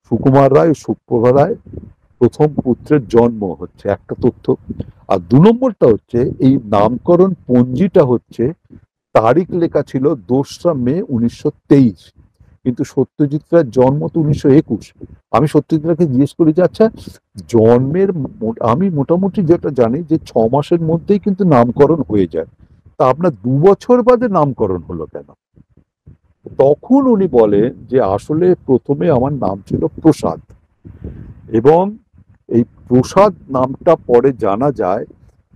সুকুমার রায় ও সুপ্রভা রায় প্রথম পুত্রের জন্ম হচ্ছে, একটা তথ্য। আর দু নম্বরটা হচ্ছে এই নামকরণ পঞ্জিটা হচ্ছে, তারিখ লেখা ছিল 2রা মে 1923, কিন্তু সত্যজিৎ রায়ের জন্ম তো 1921। আমি সত্যজিৎ রায়কে জিজ্ঞেস করি যে আচ্ছা জন্মের আমি মোটামুটি যেটা জানি যে 6 মাসের মধ্যেই কিন্তু নামকরণ হয়ে যায়, তা আপনার 2 বছর বাদে নামকরণ হলো কেন? তখন উনি বলেন যে আসলে প্রথমে আমার নাম ছিল প্রসাদ, এবং এই প্রসাদ নামটা পরে জানা যায়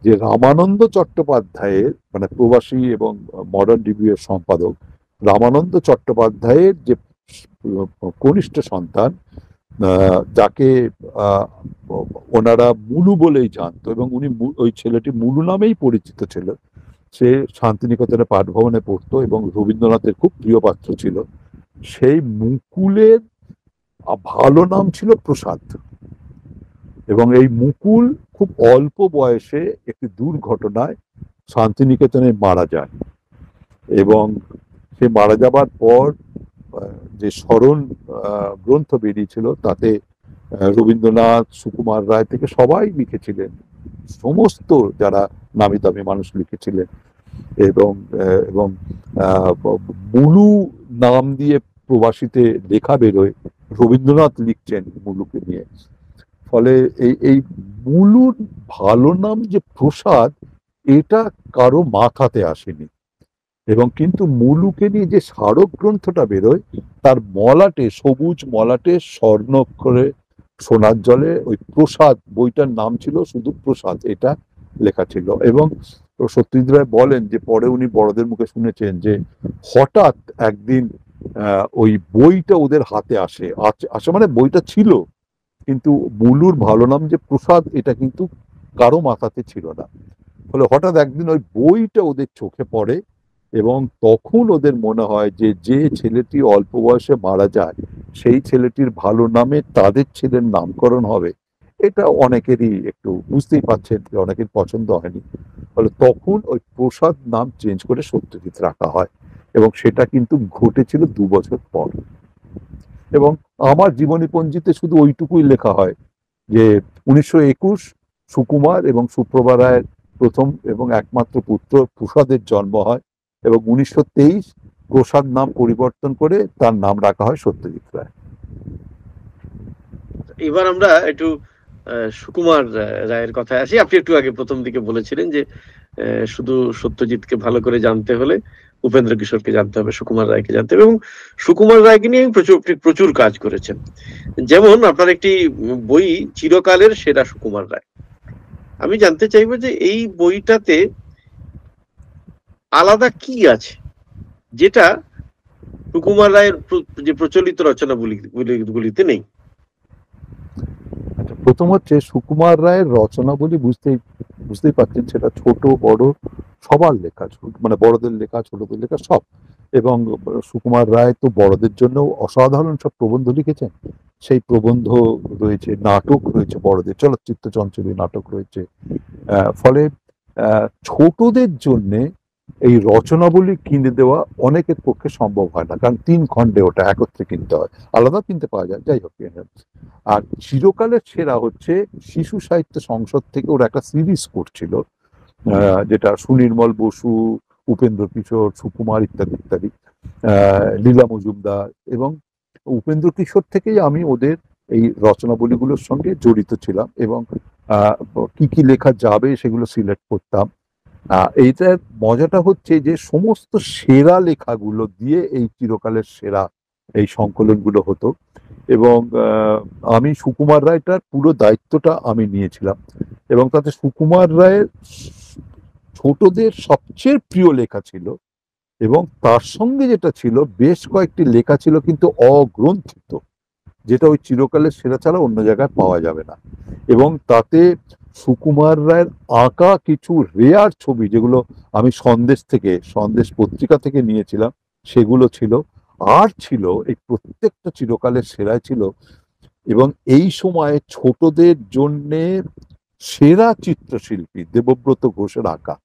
যে রামানন্দ চট্টোপাধ্যায়ের, মানে প্রবাসী এবং মডার্ন রিভিউয়ের সম্পাদক রামানন্দ চট্টোপাধ্যায়ের যে কনিষ্ঠ সন্তান, যাকে আহ, ওনারা মুলু বলেই জানতো, এবং উনি ওই ছেলেটি মুলু নামেই পরিচিত ছিল। সে শান্তিনিকেতনে পাঠভবনে পড়তো এবং রবীন্দ্রনাথের খুব প্রিয় পাত্র ছিল। সেই মুকুলের ভালো নাম ছিল প্রসাদ, এবং এই মুকুল খুব অল্প বয়সে একটি দুর্ঘটনায় শান্তিনিকেতনে মারা যায়, এবং সে মারা যাবার পর যে স্মরণ গ্রন্থ বেরিয়েছিল তাতে রবীন্দ্রনাথ, সুকুমার রায় থেকে সবাই লিখেছিলেন, সমস্ত যারা নামি দামি মানুষ লিখেছিলেন, এবং এবং মুলু নাম দিয়ে প্রবাসীতে লেখা বেরোয়, রবীন্দ্রনাথ লিখছেন মুলুকে নিয়ে। ফলে এই মুলুর ভালো নাম যে প্রসাদ, এটা কারো মাথাতে আসেনি। এবং কিন্তু মুলুকে নিয়ে যে স্মারক গ্রন্থটা বেরোয়, তার মলাটে, সবুজ মলাটে স্বর্ণাক্ষরে সোনার জলে ওই প্রসাদ বইটার নাম ছিল শুধু প্রসাদ, এটা লেখা ছিল। এবং সত্যজিৎ রায় বলেন যে পরে উনি বড়দের মুখে শুনেছেন যে হঠাৎ একদিন ওই বইটা ওদের হাতে আসে, আসে মানে বইটা ছিল, কিন্তু মুলুর ভালো নাম যে প্রসাদ এটা কিন্তু কারো মাথাতে ছিল না। ফলে হঠাৎ একদিন ওই বইটা ওদের চোখে পড়ে, এবং তখন ওদের মনে হয় যে যে ছেলেটি অল্প বয়সে মারা যায় সেই ছেলেটির ভালো নামে তাদের ছেলের নামকরণ হবে। এটা অনেকেরই একটু, বুঝতেই পারছেন যে অনেকের পছন্দ হয়নি। ফলে তখন ওই প্রসাদ নাম চেঞ্জ করে সত্যজিৎ রাখা হয়, এবং সেটা কিন্তু ঘটেছিল 2 বছর পর। এবং আমার জীবনীপঞ্জিতে শুধু ওইটুকুই লেখা হয় যে 1921 সুকুমার এবং সুপ্রভা রায়ের প্রথম এবং একমাত্র পুত্র প্রসাদের জন্ম হয়, এবং 1923 প্রসাদ নাম পরিবর্তন করে তার নাম রাখা হয় সত্যজিৎ রায়। এবার আমরা একটু সুকুমার রায়ের কথায় আসি। আপনি একটু আগে প্রথম দিকে বলেছিলেন যে শুধু সত্যজিৎকে ভালো করে জানতে হলে উপেন্দ্র কিশোরকে জানতে হবে, সুকুমার রায়কে জানতে হবে, এবং সুকুমার রায়কে নিয়ে প্রচুর প্রচুর কাজ করেছেন। যেমন আপনার একটি বই চিরকালের সেরা সুকুমার রায়। আমি জানতে চাইবো যে এই বইটাতে আলাদা কি আছে যেটা সুকুমার রায়ের যে প্রচলিত রচনাগুলিতে নেই? আচ্ছা, প্রথম হচ্ছে সুকুমার রায়ের রচনাবলী বুঝতেই পারছেন, সেটা ছোট বড় সবার লেখা, মানে বড়দের লেখা ছোটদের লেখা সব। এবং সুকুমার রায় তো বড়দের জন্য অসাধারণ সব প্রবন্ধ লিখেছেন, সেই প্রবন্ধ রয়েছে, নাটক রয়েছে, বড়দের চলচ্চিত্র চঞ্চলী নাটক রয়েছে। ফলে ছোটদের জন্যে এই রচনাবলী কিনে দেওয়া অনেকের পক্ষে সম্ভব হয় না, কারণ 3 খণ্ডে ওটা একত্রে কিনতে হয়, আলাদা কিনতে পাওয়া যায়, যাই হোক। আর চিরকালের সেরা হচ্ছে শিশু সাহিত্য সংসদ থেকে ওরা একটা সিরিজ করছিল, যেটা সুনির্মল বসু, উপেন্দ্র কিশোর, সুকুমার ইত্যাদি ইত্যাদি, লীলা মজুমদার, এবং উপেন্দ্র কিশোর থেকেই আমি ওদের এই রচনাবলীগুলোর সঙ্গে জড়িত ছিলাম, এবং কি কি লেখা যাবে সেগুলো সিলেক্ট করতাম। এইটার মজাটা হচ্ছে যে সমস্ত সেরা লেখাগুলো দিয়ে এই চিরকালের সেরা এই সংকলনগুলো হতো, এবং আমি সুকুমার রায়টার পুরো দায়িত্বটা আমি নিয়েছিলাম। এবং তাতে সুকুমার রায়ের ছোটদের সবচেয়ে প্রিয় লেখা ছিল, এবং তার সঙ্গে যেটা ছিল বেশ কয়েকটি লেখা ছিল কিন্তু অগ্রন্থিত, যেটা ওই চিরকালের সেরা ছাড়া অন্য জায়গায় পাওয়া যাবে না। এবং তাতে সুকুমার রায়ের আঁকা কিছু রেয়ার ছবি, যেগুলো আমি সন্দেশ পত্রিকা থেকে নিয়েছিলাম, সেগুলো ছিল। আর ছিল এই প্রত্যেকটা চিরকালের সেরাই ছিল। এবং এই সময়ে ছোটদের জন্যে সেরা চিত্রশিল্পী দেবব্রত ঘোষের আঁকা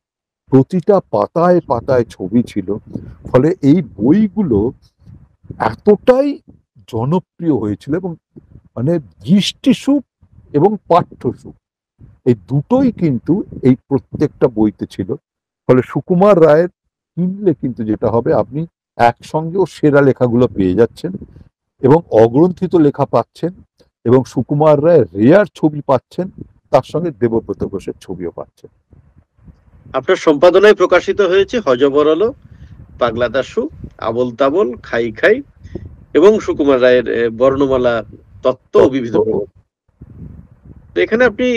প্রতিটা পাতায় পাতায় ছবি ছিল। ফলে এই বইগুলো এতটাই জনপ্রিয় হয়েছিল, এবং মানে দৃষ্টিসুখ এবং পাঠ্যসুখ এই দুটোই কিন্তু এই প্রত্যেকটা বইতে ছিল। ফলে সুকুমার রায়ের কিনলে কিন্তু যেটা হবে, আপনি একসঙ্গেও সেরা লেখাগুলো পেয়ে যাচ্ছেন এবং অগ্রন্থিত লেখা পাচ্ছেন, এবং সুকুমার রায়ের রেয়ার ছবি পাচ্ছেন, তার সঙ্গে দেবব্রত ঘোষের ছবিও পাচ্ছেন। আপনার সম্পাদনায় প্রকাশিত হয়েছে হযবরল, পাগলা দাশু, আবোল তাবোল, খাই খাই এবং সুকুমার রায়ের বর্ণমালা, তত্ত্ব ও বিবিধ প্রবন্ধ। তো এখানে আপনি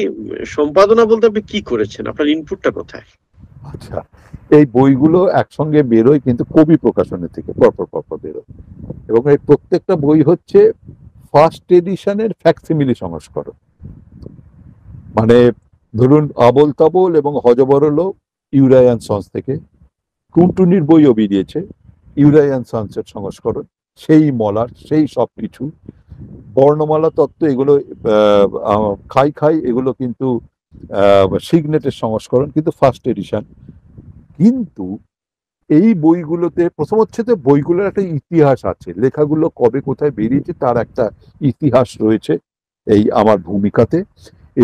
সম্পাদনা বলতে আপনি কি করেছেন, আপনার ইনপুটটা কোথায়? আচ্ছা, এই বইগুলো একসঙ্গে বেরোয় কিন্তু কবি প্রকাশনী থেকে, পরপর পরপর বেরোয়। এবং এই প্রত্যেকটা বই হচ্ছে ফার্স্ট এডিশনের ফ্যাক্সিমিলি সংস্করণ। মানে ধরুন আবোল তাবোল এবং হযবরল ইউরায়ান সন্স থেকে, টুনটুনির বইও বেরিয়েছে ইউরায়ান সন্সের সংস্করণ, সেই মলার সেই সব কিছু। বর্ণমালা তত্ত্ব এগুলো, খাই খাই এগুলো কিন্তু সিগনেটের সংস্করণ, কিন্তু ফার্স্ট এডিশন। কিন্তু এই বইগুলোতে প্রথম হচ্ছে যে বইগুলোর একটা ইতিহাস আছে, লেখাগুলো কবে কোথায় বেরিয়েছে তার একটা ইতিহাস রয়েছে এই আমার ভূমিকাতে।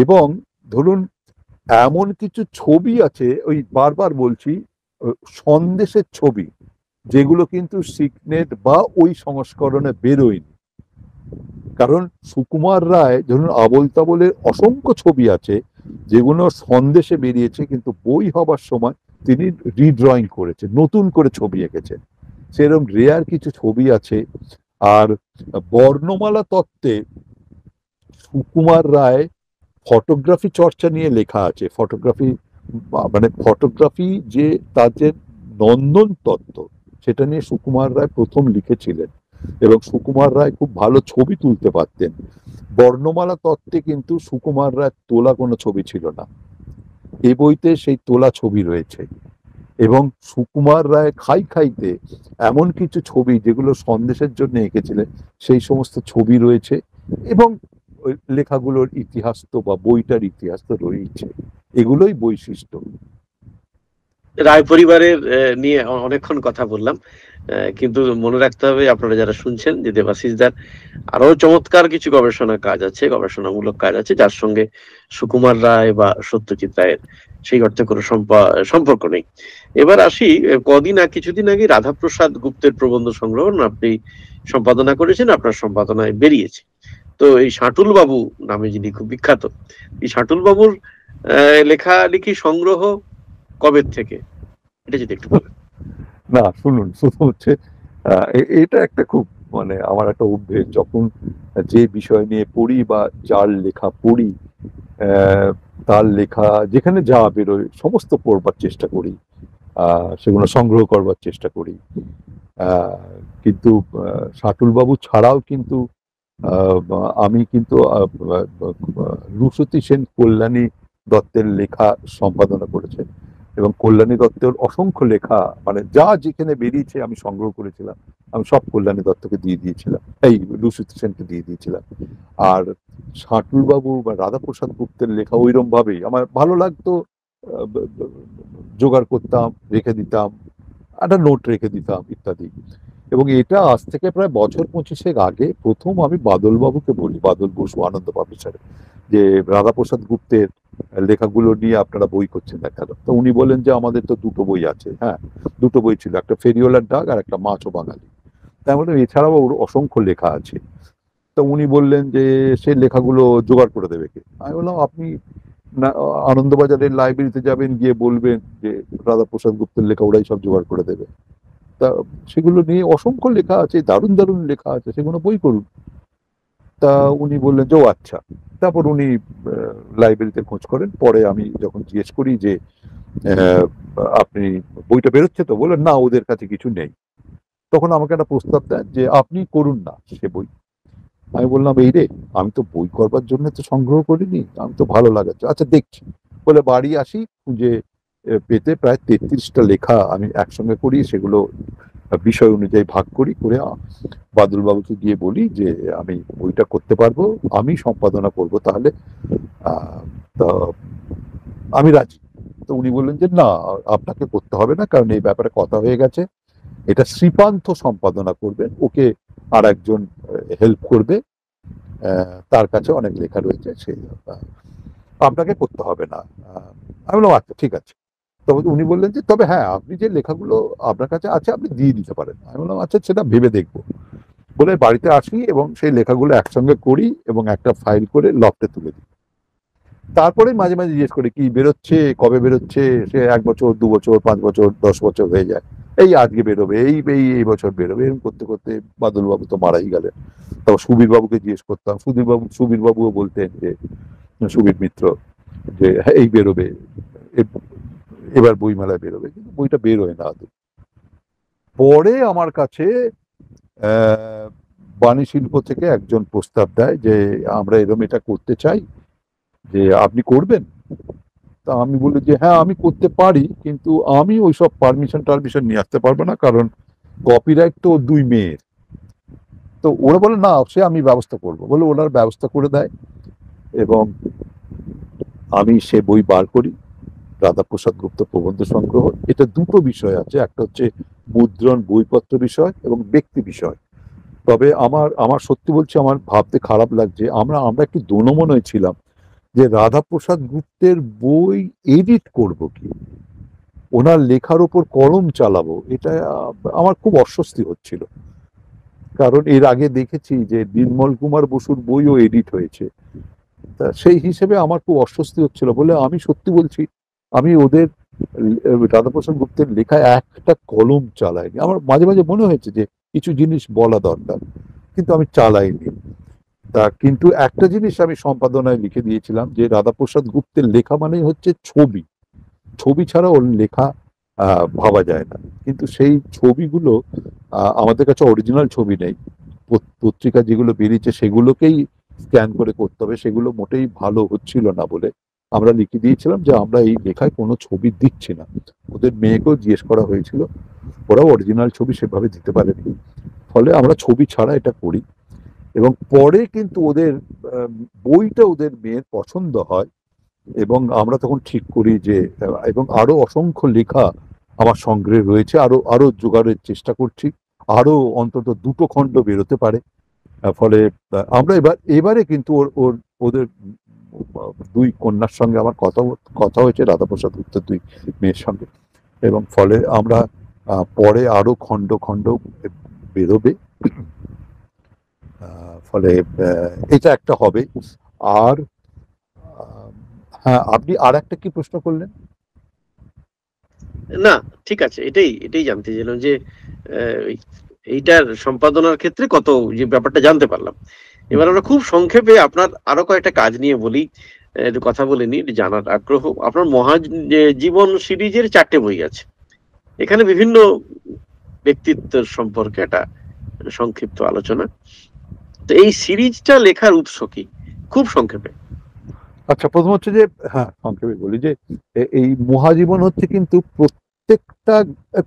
এবং ধরুন এমন কিছু ছবি আছে, ওই বারবার বলছি, সন্দেশের ছবি, যেগুলো কিন্তু সিগনেট বা ওই সংস্করণে বেরোয়নি। কারণ সুকুমার রায় ধরুন আবোল তাবোলের অসংখ্য ছবি আছে যেগুলো সন্দেশে বেরিয়েছে, কিন্তু বই হবার সময় তিনি রিড্রয়িং করেছেন, নতুন করে ছবি এঁকেছেন। সেরকম রেয়ার কিছু ছবি আছে। আর বর্ণমালা তত্ত্বে সুকুমার রায় ফটোগ্রাফি চর্চা নিয়ে লেখা আছে। ফটোগ্রাফি মানে ফটোগ্রাফি যে তার যে নন্দন তত্ত্ব, সেটা নিয়ে সুকুমার রায় প্রথম লিখেছিলেন, এবং সুকুমার রায় খুব ভালো ছবি তুলতে পারতেন। বর্ণমালা তত্ত্বে কিন্তু সুকুমার রায় তোলা কোনো ছবি ছিল না, এ বইতে সেই তোলা ছবি রয়েছে। এবং সুকুমার রায় খাই খাইতে এমন কিছু ছবি যেগুলো সন্দেশের জন্য এঁকেছিলেন, সেই সমস্ত ছবি রয়েছে। এবং ওই লেখাগুলোর ইতিহাস তো বা বইটার ইতিহাস তো রয়েছে, এগুলোই বৈশিষ্ট্য। রায় পরিবারের নিয়ে অনেকক্ষণ কথা বললাম, কিন্তু মনে রাখতে হবে আপনারা যারা শুনছেন যে দেবাশিসদার আরো চমৎকার কিছু গবেষণা কাজ আছে, গবেষণামূলক কাজ আছে, যার সঙ্গে সুকুমার রায় বা সত্যজিৎ রায়ের সেই অর্থে কোনো সম্পর্ক নেই। এবার আসি, কিছুদিন আগে রাধাপ্রসাদ গুপ্তের প্রবন্ধ সংগ্রহ আপনি সম্পাদনা করেছেন, আপনার সম্পাদনায় বেরিয়েছে। তো এই শাটুল বাবু নামে যিনি খুব বিখ্যাত, এই শাটুল বাবুর লেখালেখি সংগ্রহ কবে থেকে, এটা যদি একটু বলেন। না শুনুন, শুধু হচ্ছে এটা একটা খুব মানে আমার একটা অভ্যেস, যখন যে বিষয় নিয়ে পড়ি বা যার লেখা পড়ি, আহ, তার লেখা যেখানে যা বেরোয় সমস্ত পড়বার চেষ্টা করি, সেগুলো সংগ্রহ করবার চেষ্টা করি। আহ, কিন্তু শাটুল বাবু ছাড়াও কিন্তু আহ, আমি কিন্তু রুশতী সেন কল্যাণী দত্তের লেখা সম্পাদনা করেছেন, এবং কল্যাণী দত্তের অসংখ্য লেখা মানে যা যেখানে বেরিয়েছে আমি সংগ্রহ করেছিলাম, আমি সব কল্যাণী দত্তকে দিয়ে দিয়েছিলাম, এই রুশতী সেনকে দিয়ে দিয়েছিলাম। আর শাটুল বাবু বা রাধাপ্রসাদ গুপ্তের লেখা ওইরকম ভাবেই আমার ভালো লাগতো, জোগাড় করতাম, রেখে দিতাম, একটা নোট রেখে দিতাম ইত্যাদি। এবং এটা আজ থেকে প্রায় বছর 25 আগে প্রথম আমি বাদল বাবুকে বলি, বাদল বসু আনন্দ পাবলিশারে, যে রাধাপ্রসাদ গুপ্তের লেখাগুলো নিয়ে আপনারা বই করছেন না কেন। তো উনি বলেন যে আমাদের তো দুটো বই আছে। হ্যাঁ, দুটো বই ছিল, একটা ফেরিওয়ালার ডাক আর একটা মাছ ও বাঙালি। তাই বললাম এছাড়াও ওর অসংখ্য লেখা আছে। তো উনি বললেন যে সে লেখাগুলো জোগাড় করে দেবে কে। আমি বললাম আপনি না আনন্দবাজারের লাইব্রেরিতে যাবেন, গিয়ে বলবেন যে রাধাপ্রসাদ গুপ্তের লেখা ওরাই সব জোগাড় করে দেবে। তা সেগুলো নিয়ে অসংখ্য লেখা আছে, দারুণ দারুণ লেখা আছে, সেগুলো বই করুন। তা উনি বললেন যে ও আচ্ছা। তারপর উনি লাইব্রেরিতে খোঁজ করেন। পরে আমি যখন জিজ্ঞেস করি যে আহ, আপনি বইটা বেরোচ্ছে তো, বললেন না ওদের কাছে কিছু নেই। তখন আমাকে একটা প্রস্তাব দেন যে আপনি করুন না সে বই। আমি বললাম, এই রে, আমি তো বই করবার জন্য তো সংগ্রহ করিনি, আমি তো ভালো লাগাচ্ছে, আচ্ছা দেখছি। বলে বাড়ি আসি, খুঁজে পেতে প্রায় 33টা লেখা আমি একসঙ্গে করি, সেগুলো বিষয় অনুযায়ী ভাগ করি, করে বাদল বাবুকে গিয়ে বলি যে আমি বইটা করতে পারবো, আমি সম্পাদনা করব তাহলে। আহ, তা আমি রাজি। তো উনি বললেন যে না, আপনাকে করতে হবে না, কারণ এই ব্যাপারে কথা হয়ে গেছে, এটা শ্রীপান্থ সম্পাদনা করবেন, ওকে আর একজন হেল্প করবে, তার কাছে অনেক লেখা রয়েছে, সেই আপনাকে করতে হবে না। আমি বললাম আচ্ছা ঠিক আছে। তবে উনি বললেন যে তবে হ্যাঁ, আপনি যে লেখাগুলো আপনার কাছে আছে আপনি দিয়ে দিতে পারেন। আমি বললাম আচ্ছা, সেটা ভেবে দেখবো। বলে বাড়িতে আসি এবং সেই লেখাগুলো একসঙ্গে করি এবং একটা ফাইল করে লফটে তুলে দিই। তারপরে মাঝে মাঝে জিজ্ঞেস করি কি বেরোচ্ছে, কবে বেরোচ্ছে, সে 1 বছর, 2 বছর, 5 বছর, 10 বছর হয়ে যায়। এই আজকে বেরোবে, এই এই এই বছর বেরোবে, এরকম করতে করতে বাদল বাবু তো মারাই গেলেন। তারপর সুবীর বাবুকে জিজ্ঞেস করতাম, সুবীর বাবুও বলতেন যে, সুবীর মিত্র, যে হ্যাঁ এই বেরোবে, এবার বইমেলায় বেরোবে, কিন্তু বইটা বেরোয় না আদৌ। পরে আমার কাছে বাণী শিল্প থেকে একজন প্রস্তাব দেয় যে আমরা এরকম এটা করতে চাই, যে আপনি করবেন। তা আমি বলি যে হ্যাঁ আমি করতে পারি, কিন্তু আমি ওইসব পারমিশন টারমিশন নিয়ে আসতে পারবো না, কারণ কপিরাইট তো 2 মেয়ের। তো ওরা বলে না, সে আমি ব্যবস্থা করবো, বলে ওনার ব্যবস্থা করে দেয়। এবং আমি সে বই বার করি, রাধাপ্রসাদ গুপ্ত প্রবন্ধ সংগ্রহ। এটা দুটো বিষয় আছে, একটা হচ্ছে মুদ্রণ বইপত্র বিষয় এবং ব্যক্তি বিষয়। তবে আমার আমার সত্যি বলছি, আমার ভাবতে খারাপ লাগছে, আমরা আমরা একটু দোনমনয় ছিলাম যে রাধাপ্রসাদ গুপ্তের বই এডিট করব কি, ওনার লেখার ওপর কলম চালাবো, এটা আমার খুব অস্বস্তি হচ্ছিল। কারণ এর আগে দেখেছি যে নির্মল কুমার বসুর বইও এডিট হয়েছে। তা সেই হিসেবে আমার খুব অস্বস্তি হচ্ছিল বলে আমি সত্যি বলছি, আমি ওদের রাধাপ্রসাদ গুপ্তের লেখায় একটা কলম চালাইনি। আমার মাঝে মাঝে মনে হয়েছে যে কিছু জিনিস বলা দরকার, কিন্তু আমি চালাইনি। তা কিন্তু একটা জিনিস আমি সম্পাদনায় লিখে দিয়েছিলাম, যে রাধাপ্রসাদ গুপ্তের লেখা মানেই হচ্ছে ছবি, ছবি ছাড়া ওর লেখা ভাবা যায় না। কিন্তু সেই ছবিগুলো আমাদের কাছে অরিজিনাল ছবি নেই, পত্রিকা যেগুলো বেরিয়েছে সেগুলোকেই স্ক্যান করে করতে হবে, সেগুলো মোটেই ভালো হচ্ছিল না বলে আমরা লিখে দিয়েছিলাম যে আমরা এই লেখায় কোনো ছবি দিচ্ছি না। ওদের মেয়েকেও জিজ্ঞেস করা হয়েছিল, ওরাও অরিজিনাল ছবি সেভাবে দিতে পারেনি, ফলে আমরা ছবি ছাড়া এটা করি। এবং পরে কিন্তু ওদের বইটা ওদের মেয়ের পছন্দ হয়, এবং আমরা তখন ঠিক করি যে এবং আরো অসংখ্য লেখা আমার সংগ্রহে রয়েছে, আরো আরো জোগাড়ের চেষ্টা করছি, আরো অন্তত 2টো খণ্ড বেরোতে পারে। ফলে আমরা এবারে কিন্তু ওদের 2 কন্যার সঙ্গে আমার কথা কথা হয়েছে, রাধাপ্রসাদ গুপ্তের 2 মেয়ের সঙ্গে, এবং ফলে আমরা পরে আরো খণ্ড খণ্ড বেরোবে। ফলে এটা একটা হবে। আর হ্যাঁ, আপনি আর একটা কি প্রশ্ন করলেন? না, ঠিক আছে, এটাই এটাই জানতে চাইলাম যে এইটার সম্পাদনার ক্ষেত্রে কত, যে ব্যাপারটা জানতে পারলাম। এবার আমরা খুব সংক্ষেপে আপনার আরো কয়েকটা কাজ নিয়ে বলি, একটু কথা বলে নিই, জানার আগ্রহ। আপনার জীবন সিরিজের 4টে বই আছে, এখানে বিভিন্ন ব্যক্তিত্বের সম্পর্কে একটা সংক্ষিপ্ত আলোচনা। তো এই সিরিজটা লেখার উৎস কি, খুব সংক্ষেপে? আচ্ছা, প্রথম হচ্ছে যে হ্যাঁ, সংক্ষেপে বলি যে এই মহাজীবন হচ্ছে কিন্তু প্রত্যেকটা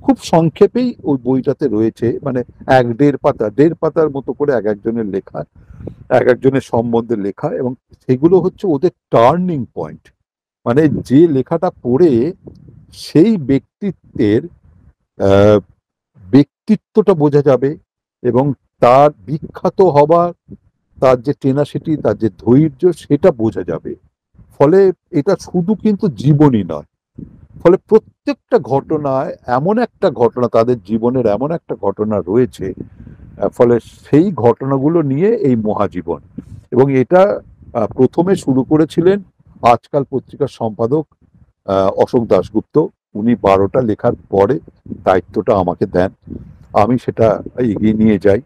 খুব সংক্ষেপেই ওই বইটাতে রয়েছে, মানে 1-1.5 পাতার মতো করে এক একজনের লেখা, এক একজনের সম্বন্ধে লেখা, এবং সেগুলো হচ্ছে ওদের টার্নিং পয়েন্ট। মানে যে লেখাটা পড়ে সেই ব্যক্তিত্বের আহ, ব্যক্তিত্বটা বোঝা যাবে, এবং তার বিখ্যাত হবার, তার যে টেনাসিটি, তার যে ধৈর্য, সেটা বোঝা যাবে। ফলে এটা শুধু কিন্তু জীবনী নয়, ফলে প্রত্যেকটা ঘটনায় এমন একটা ঘটনা, তাদের জীবনের এমন একটা ঘটনা রয়েছে, ফলে সেই ঘটনাগুলো নিয়ে এই মহাজীবন। এবং এটা প্রথমে শুরু করেছিলেন আজকাল পত্রিকার সম্পাদক অশোক দাশগুপ্ত। উনি 12টা লেখার পরে দায়িত্বটা আমাকে দেন, আমি সেটা এগিয়ে নিয়ে যাই,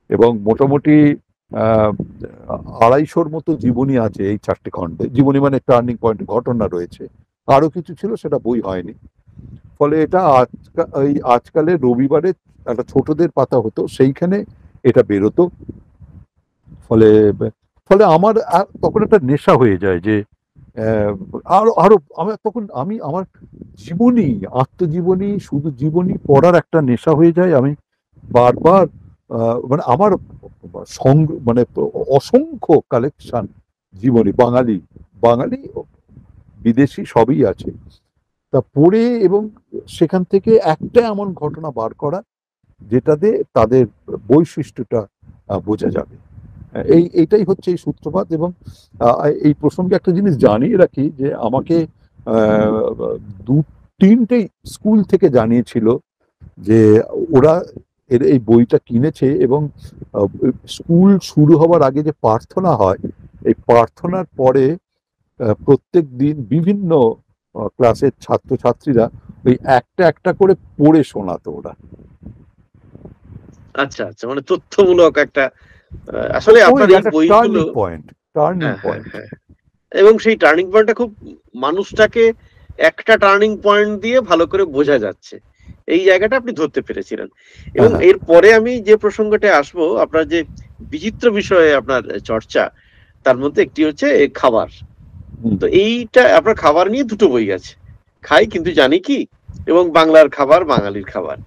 এবং মোটামুটি আহ 250-র মতো জীবনী আছে এই 4টে খণ্ডে। জীবনী মানে টার্নিং পয়েন্ট, ঘটনা রয়েছে, আরো কিছু ছিল সেটা বই হয়নি। ফলে এটা এই আজকালের রবিবারে একটা ছোটদের পাতা হতো, সেইখানে এটা বেরোতো। ফলে ফলে আমার তখন একটা নেশা হয়ে যায় যে আহ, আরো আরো আমি আমার জীবনী, আত্মজীবনী, শুধু জীবনী পড়ার একটা নেশা হয়ে যায়। আমি বারবার মানে আমার মানে অসংখ্য কালেকশন জীবনী, বাঙালি বাঙালি বিদেশি সবই আছে, তা পড়ে এবং সেখান থেকে একটা এমন ঘটনা বার করা যেটাতে তাদের বৈশিষ্ট্যটা বোঝা যাবে। এইটাই হচ্ছে এই সূত্রপাত। এবং এই প্রসঙ্গে একটা জিনিস জানিয়ে রাখি যে আমাকে আহ, দু তিনটে স্কুল থেকে জানিয়েছিল যে ওরা এই বইটা কিনেছে, এবং স্কুল শুরু হওয়ার আগে যে প্রার্থনা হয়, এই প্রার্থনার পরে প্রত্যেক দিন বিভিন্ন ক্লাসের ছাত্রছাত্রীরা ওই একটা একটা করে পড়ে শোনাতো ওরা। আচ্ছা আচ্ছা, মানে তথ্যমূলক একটা আসলে আপনার এই বইগুলো টার্নিং হ্যাঁ হ্যাঁ পয়েন্ট। হ্যাঁ, এবং সেই টার্নিং পয়েন্টটা খুব মানুষটাকে একটা টার্নিং পয়েন্ট দিয়ে ভালো করে বোঝা যাচ্ছে, এই জায়গাটা আপনি ধরতে পেরেছিলেন। এবং হ্যাঁ, এরপরে আমি যে প্রসঙ্গটা আসবো, আপনার যে বিচিত্র বিষয়ে আপনার চর্চা, তার মধ্যে একটি হচ্ছে খাবার। তো এইটা আপনার খাবার নিয়ে দুটো বই আছে, খাই কিন্তু জানি কি এবং বাংলার খাবার, বাঙালির খাবার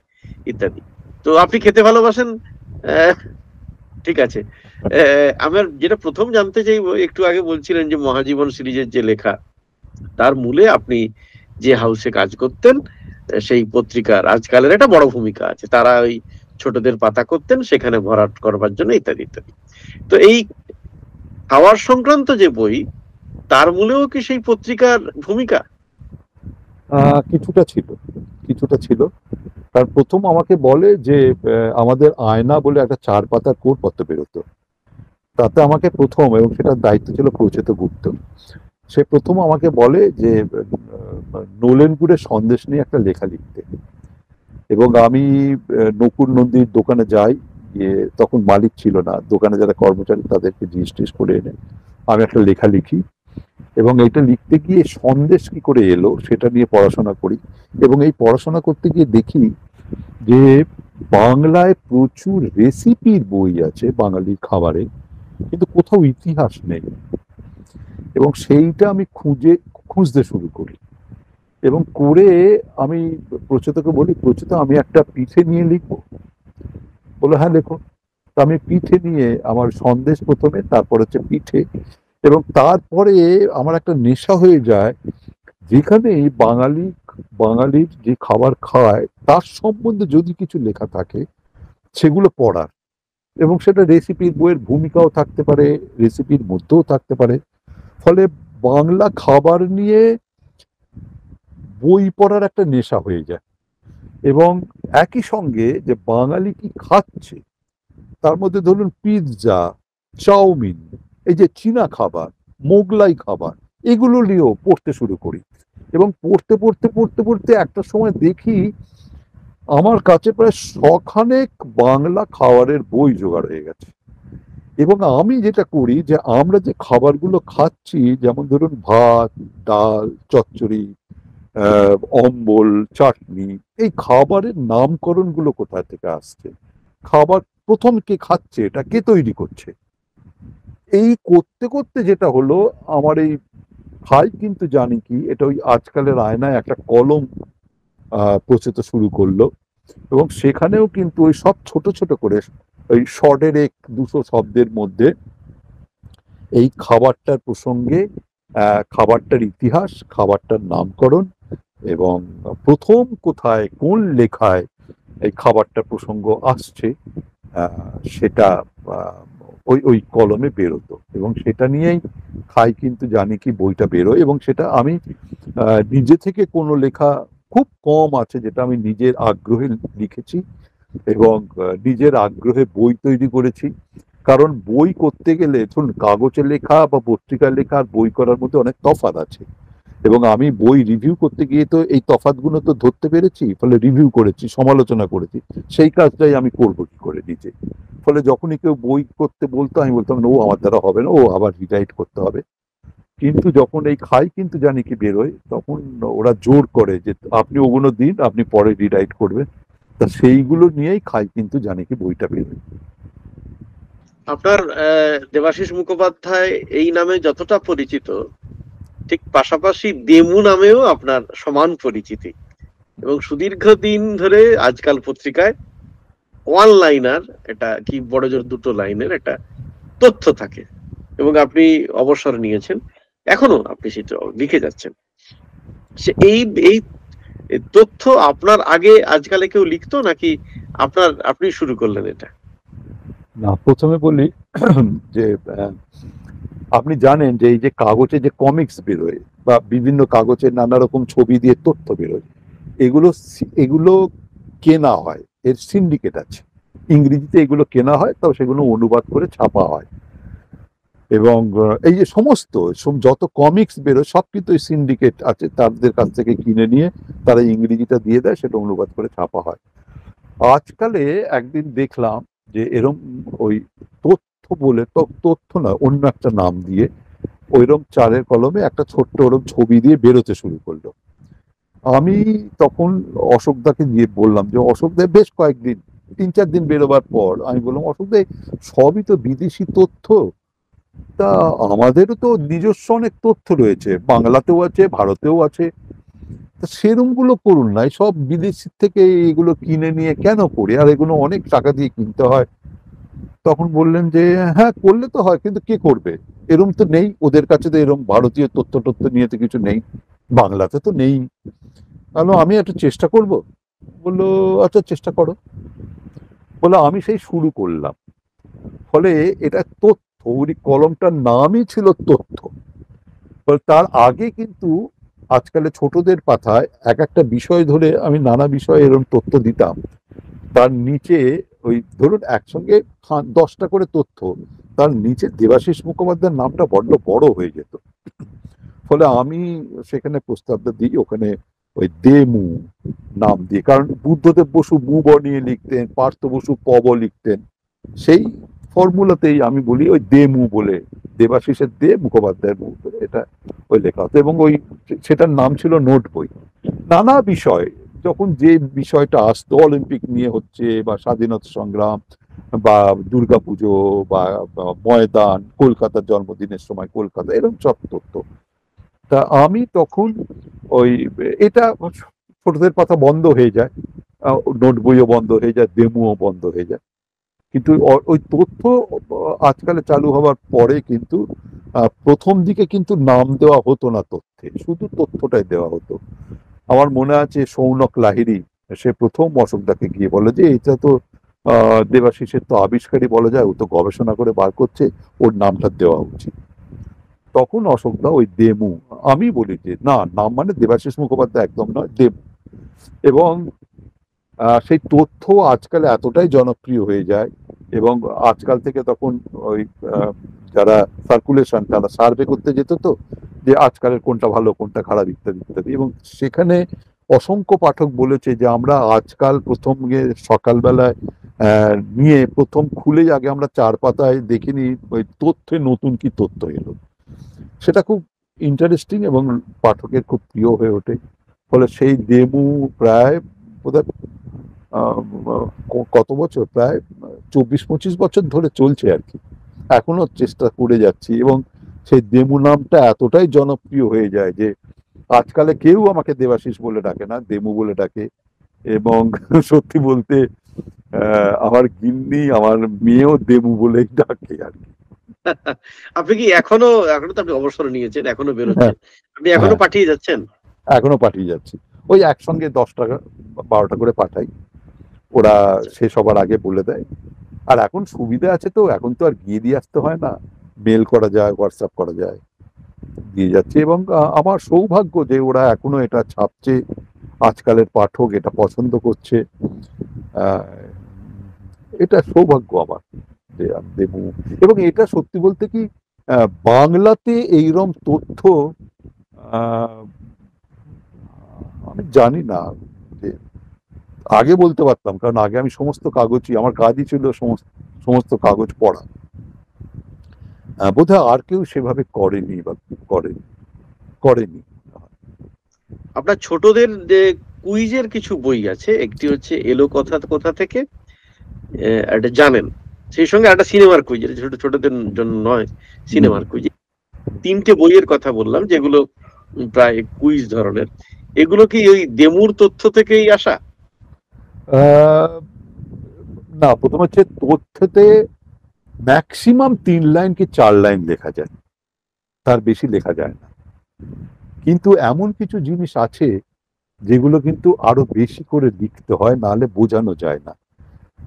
ইত্যাদি। তো আপনি খেতে ভালোবাসেন, ঠিক আছে। আমার যেটা প্রথম জানতে চাইবো, একটু আগে বলছিলেন যে মহাজীবন সিরিজের যে লেখা, তার মূলে আপনি যে হাউসে কাজ করতেন, সেই পত্রিকার আজকালের একটা বড় ভূমিকা আছে, তারা ওই ছোটদের পাতা করতেন সেখানে ভরাট করবার জন্য ইত্যাদি ইত্যাদি। তো এই খাওয়ার সংক্রান্ত যে বই, তার মূলেও কি সেই পত্রিকার ভূমিকা? কিছুটা ছিল, কিছুটা ছিল। তার প্রথম আমাকে বলে যে আমাদের আয়না বলে একটা 4 পাতার কোটপত্র বেরোতো, তাতে আমাকে প্রথম, এবং সেটার দায়িত্ব ছিল প্রচেত গুপ্ত, সে প্রথম আমাকে বলে যে নলেন গুড়ের সন্দেশ নিয়ে একটা লেখা লিখতে। এবং আমি নকুর নন্দীর দোকানে যাই, গিয়ে তখন মালিক ছিল না, দোকানে যারা কর্মচারী তাদেরকে জিজ্ঞেস টিজ্ঞেস করে এনে আমি একটা লেখা লিখি। এবং এটা লিখতে গিয়ে সন্দেশ কি করে এলো সেটা নিয়ে পড়াশোনা করি। এবং এই পড়াশোনা করতে গিয়ে দেখি যে বাংলায় প্রচুর রেসিপির বই আছে বাঙালি খাবারে, কিন্তু কোথাও ইতিহাস নেই। এবং সেইটা আমি খুঁজতে শুরু করি, এবং করে আমি প্রচেতকে বলি, প্রচেত আমি একটা পিঠে নিয়ে লিখবো। বলে হ্যাঁ লেখো। তো আমি পিঠে নিয়ে, আমার সন্দেশ প্রথমে, তারপর হচ্ছে পিঠে, এবং তারপরে আমার একটা নেশা হয়ে যায় যেখানে বাঙালির যে খাবার খায় তার সম্বন্ধে যদি কিছু লেখা থাকে সেগুলো পড়ার। এবং সেটা রেসিপির বইয়ের ভূমিকাও থাকতে পারে, রেসিপির মধ্যেও থাকতে পারে। ফলে বাংলা খাবার নিয়ে বই পড়ার একটা নেশা হয়ে যায়। এবং একই সঙ্গে যে বাঙালি কি খাচ্ছে তার মধ্যে ধরুন পিৎজা, চাউমিন, এই যে চীনা খাবার, মোগলাই খাবার, এগুলো নিয়েও পড়তে শুরু করি। এবং পড়তে পড়তে পড়তে পড়তে একটা সময় দেখি আমার কাছে প্রায় শখানেক বাংলা খাবারের বই জোগাড় হয়ে গেছে। এবং আমি যেটা করি যে আমরা যে খাবারগুলো খাচ্ছি, যেমন ধরুন ভাত, ডাল, চচ্চড়ি, অম্বল, চাটনি, এই খাবারের নামকরণগুলো কোথা থেকে আসছে, খাবার প্রথম কে খাচ্ছে, এটা কে তৈরি করছে, এই করতে করতে যেটা হলো, আমার এই খাই কিন্তু জানি কি, এটা ওই আজকালের আয়নায় একটা কলম প্রচেত শুরু করলো। এবং সেখানেও কিন্তু ওই সব ছোট ছোট করে ওই শর্টের 1-200 শব্দের মধ্যে এই খাবারটার প্রসঙ্গে, খাবারটার ইতিহাস, খাবারটার নামকরণ, এবং প্রথম কোথায় কোন লেখায় এই খাবারটার প্রসঙ্গ আসছে, সেটা ওই ওই কলমে বেরোতো। এবং সেটা নিয়েই খাই কিন্তু জানি কি বইটা বেরোয়। এবং সেটা আমি নিজে থেকে কোনো লেখা খুব কম আছে যেটা আমি নিজের আগ্রহে লিখেছি, এবং নিজের আগ্রহে বই তৈরি করেছি। কারণ বই করতে গেলে ধরুন কাগজে লেখা বা পত্রিকায় লেখা আর বই করার মধ্যে অনেক তফাৎ আছে। এবং আমি বই রিভিউ করতে গিয়ে তো এই তফাৎগুলো তো ধরতে পেরেছি, ফলে রিভিউ করেছি, সমালোচনা করেছি। সেই কাজটাই আমি করবো কি করে নিজে। ফলে যখনই কেউ বই করতে বলতো আমি বলতাম ও আমার দ্বারা হবে না, ও আবার রিরাইট করতে হবে। কিন্তু যখন এই খাই কিন্তু জানি কি বেরোয়, তখন ওরা জোর করে যে আপনি ওগুলো দিন, আপনি পরে রিরাইট করবেন। তা সেইগুলো নিয়েই খাই কিন্তু জানি কি বইটা বেরোয়। আপনার দেবাশিস মুখোপাধ্যায় এই নামে যতটা পরিচিত, ঠিক পাশাপাশি দেমু নামেও আপনার সমান পরিচিতি, এবং সুদীর্ঘদিন ধরে আজকাল পত্রিকায় ওয়ান লাইনার, এটা কি বড় জোর দুটো লাইনের একটা তথ্য থাকে, এবং আপনি অবসর নিয়েছেন, এখনো আপনি সেটা লিখে যাচ্ছেন। সে এই এই তথ্য আপনার আগে আজকালে কেউ লিখতো, নাকি আপনি শুরু করলেন এটা? না, প্রথমে বলি যে আপনি জানেন যে এই যে কাগজে যে কমিক্স বেরোয় বা বিভিন্ন কাগজে নানা রকম ছবি দিয়ে তথ্য বেরোয়, এগুলো এগুলো কেনা হয়, এর সিন্ডিকেট আছে। ইংরেজিতে এগুলো কেনা হয়, তাও সেগুলো অনুবাদ করে ছাপা হয়। এবং এই যে সমস্ত যত কমিক্স বেরোয় সব কিন্তু এই সিন্ডিকেট আছে, তাদের কাছ থেকে কিনে নিয়ে তারা ইংরেজিটা দিয়ে দেয়, সেটা অনুবাদ করে ছাপা হয়। আজকালে একদিন দেখলাম যে এরম ওই তথ্য বলে, তথ্য না অন্য একটা নাম দিয়ে ওইরকম চারের কলমে একটা ছোট্ট ওরম ছবি দিয়ে বেরোতে শুরু করলো। আমি তখন অশোকদাকে গিয়ে বললাম যে অশোকদা, বেশ কয়েকদিন 3-4 দিন বেরোবার পর আমি বললাম, অশোকদা সবই তো বিদেশি তথ্য, তা আমাদেরও তো নিজস্ব অনেক তথ্য রয়েছে, বাংলাতেও আছে, ভারতেও আছে, তা সেরম গুলো করুন না, সব বিদেশি থেকে এগুলো কিনে নিয়ে কেন করি, আর এগুলো অনেক টাকা দিয়ে কিনতে হয়। তখন বললেন যে হ্যাঁ, করলে তো হয়, কিন্তু কে করবে, এরম তো নেই ওদের কাছে, তো এরম ভারতীয় তথ্য টথ্য নিয়ে তো কিছু নেই, বাংলাতে তো নেই। তাহলে আমি একটু চেষ্টা করব। বললো আচ্ছা, চেষ্টা করো। বলে আমি সেই শুরু করলাম। ফলে এটা তথ্য, ওই কলমটার নামই ছিল তথ্য। তার আগে কিন্তু আজকালে ছোটদের পাতায় এক একটা বিষয় ধরে আমি নানা বিষয়ে এরকম তথ্য দিতাম, তার নিচে ওই ধরুন একসঙ্গে 10টা করে তথ্য, তার নিচে দেবাশিস মুখোপাধ্যায়ের নামটা বড্ড বড় হয়ে যেত। ফলে আমি সেখানে প্রস্তাবটা দিই, ওখানে ওই দেমু নাম দিয়ে, কারণ বুদ্ধদেব বসু মু ব নিয়ে লিখতেন, পার্থ বসু প ব লিখতেন, সেই ফর্মুলাতেই আমি বলি ওই দেমু বলে, দেবাশিসের দে, মুখোপাধ্যায়ের মু বলে এটা ওই লেখা হতো। এবং ওই সেটার নাম ছিল নোট বই। নানা বিষয়, যখন যে বিষয়টা আসতো, অলিম্পিক নিয়ে হচ্ছে বা স্বাধীনতা সংগ্রাম বা দুর্গাপুজো বা ময়দান, কলকাতার জন্মদিনের সময় কলকাতা, এরকম সব তথ্য। তা আমি তখন ওই এটা ছোটদের পাতা বন্ধ হয়ে যায়, নোট বইও বন্ধ হয়ে যায়, ডেমোও বন্ধ হয়ে যায়, কিন্তু ওই তথ্য আজকালে চালু হওয়ার পরে কিন্তু প্রথম দিকে কিন্তু নাম দেওয়া হতো না তথ্যে, শুধু তথ্যটাই দেওয়া হতো। আমার মনে আছে সৌনক লাহিড়ী, সে প্রথম অশোকদাকে গিয়ে বলে যে এটা তো দেবাশিসের তো আবিষ্কারই বলা যায়, ও তো গবেষণা করে বার করছে, ওর নামটা দেওয়া উচিত। তখন অশোকদা ওই দেমু, আমি বলি যে না, নাম মানে দেবাশিস মুখোপাধ্যায় একদম নয়, দেব। এবং সেই তথ্য আজকাল এতটাই জনপ্রিয় হয়ে যায়, এবং আজকাল থেকে তখন ওই যারা সার্কুলেশন, তারা সার্ভে করতে যেত, তো যে আজকালের কোনটা ভালো কোনটা খারাপ ইত্যাদি ইত্যাদি, এবং সেখানে অসংখ্য পাঠক বলেছে যে আমরা আজকাল প্রথম গিয়ে সকালবেলায় নিয়ে প্রথম খুলেই আগে আমরা 4 পাতায় দেখিনি ওই তথ্যে নতুন কি তথ্য এলো, সেটা খুব ইন্টারেস্টিং এবং পাঠকের খুব প্রিয় হয়ে ওঠে। ফলে সেই দেমু প্রায় বোধহয় কত বছর, প্রায় 24-25 বছর ধরে চলছে আর কি, এখনো চেষ্টা করে যাচ্ছি। এবং সেই দেমু নামটা এতটাই জনপ্রিয় হয়ে যায় যে আজকালে কেউ আমাকে দেবাশিস বলে ডাকে না, দেমু বলে ডাকে। এবং সত্যি বলতে আমার গিন্নি, আমার মেয়েও দেমু বলেই ডাকে আর কি। আপনি কি এখনো, তো আপনি অবসর নিয়েছেন, এখনো বেরোচ্ছে, হ্যাঁ, আপনি এখনো হ্যাঁ, পাঠিয়ে যাচ্ছেন? এখনো পাঠিয়ে যাচ্ছি, ওই একসঙ্গে 10টা 12টা করে পাঠাই, ওরা আচ্ছা। শেষ হবার আগে বলে দেয়। আর এখন সুবিধা আছে, তো এখন তো আর গিয়ে দিয়ে আসতে হয় না, মেল করা যায়, হোয়াটসঅ্যাপ করা যায়, দিয়ে যাচ্ছে। এবং আমার সৌভাগ্য যে ওরা এখনো এটা ছাপছে, আজকালের পাঠক এটা পছন্দ করছে। আহ, এটা সৌভাগ্য আমার যে আমি দেবো। এবং এটা সত্যি বলতে কি, বাংলাতে এইরকম তথ্য আহ, আমি জানি না যে, আগে বলতে পারতাম, কারণ আগে আমি সমস্ত কাগজই, আমার কাজই ছিল সমস্ত সমস্ত কাগজ পড়া। বোধহয় আর কেউ সেভাবে করেনি বা করেনি করেনি আপনার ছোটদের যে কুইজের কিছু বই আছে, একটি হচ্ছে এলো কথা কোথা থেকে, একটা জানেন, সেই সঙ্গে একটা সিনেমার কুইজ, যেটা ছোট ছোটদের জন্য নয়, সিনেমার কুইজ। 3টে বইয়ের কথা বললাম যেগুলো প্রায় কুইজ ধরনের, এগুলো কি ওই দেমুর তথ্য থেকেই আসা? না, প্রথম হচ্ছে তথ্যতে ম্যাক্সিমাম 3 লাইন কি 4 লাইন লেখা যায়, তার বেশি লেখা যায় না। কিন্তু এমন কিছু জিনিস আছে যেগুলো কিন্তু আরো বেশি করে লিখতে হয়, নাহলে বোঝানো যায় না।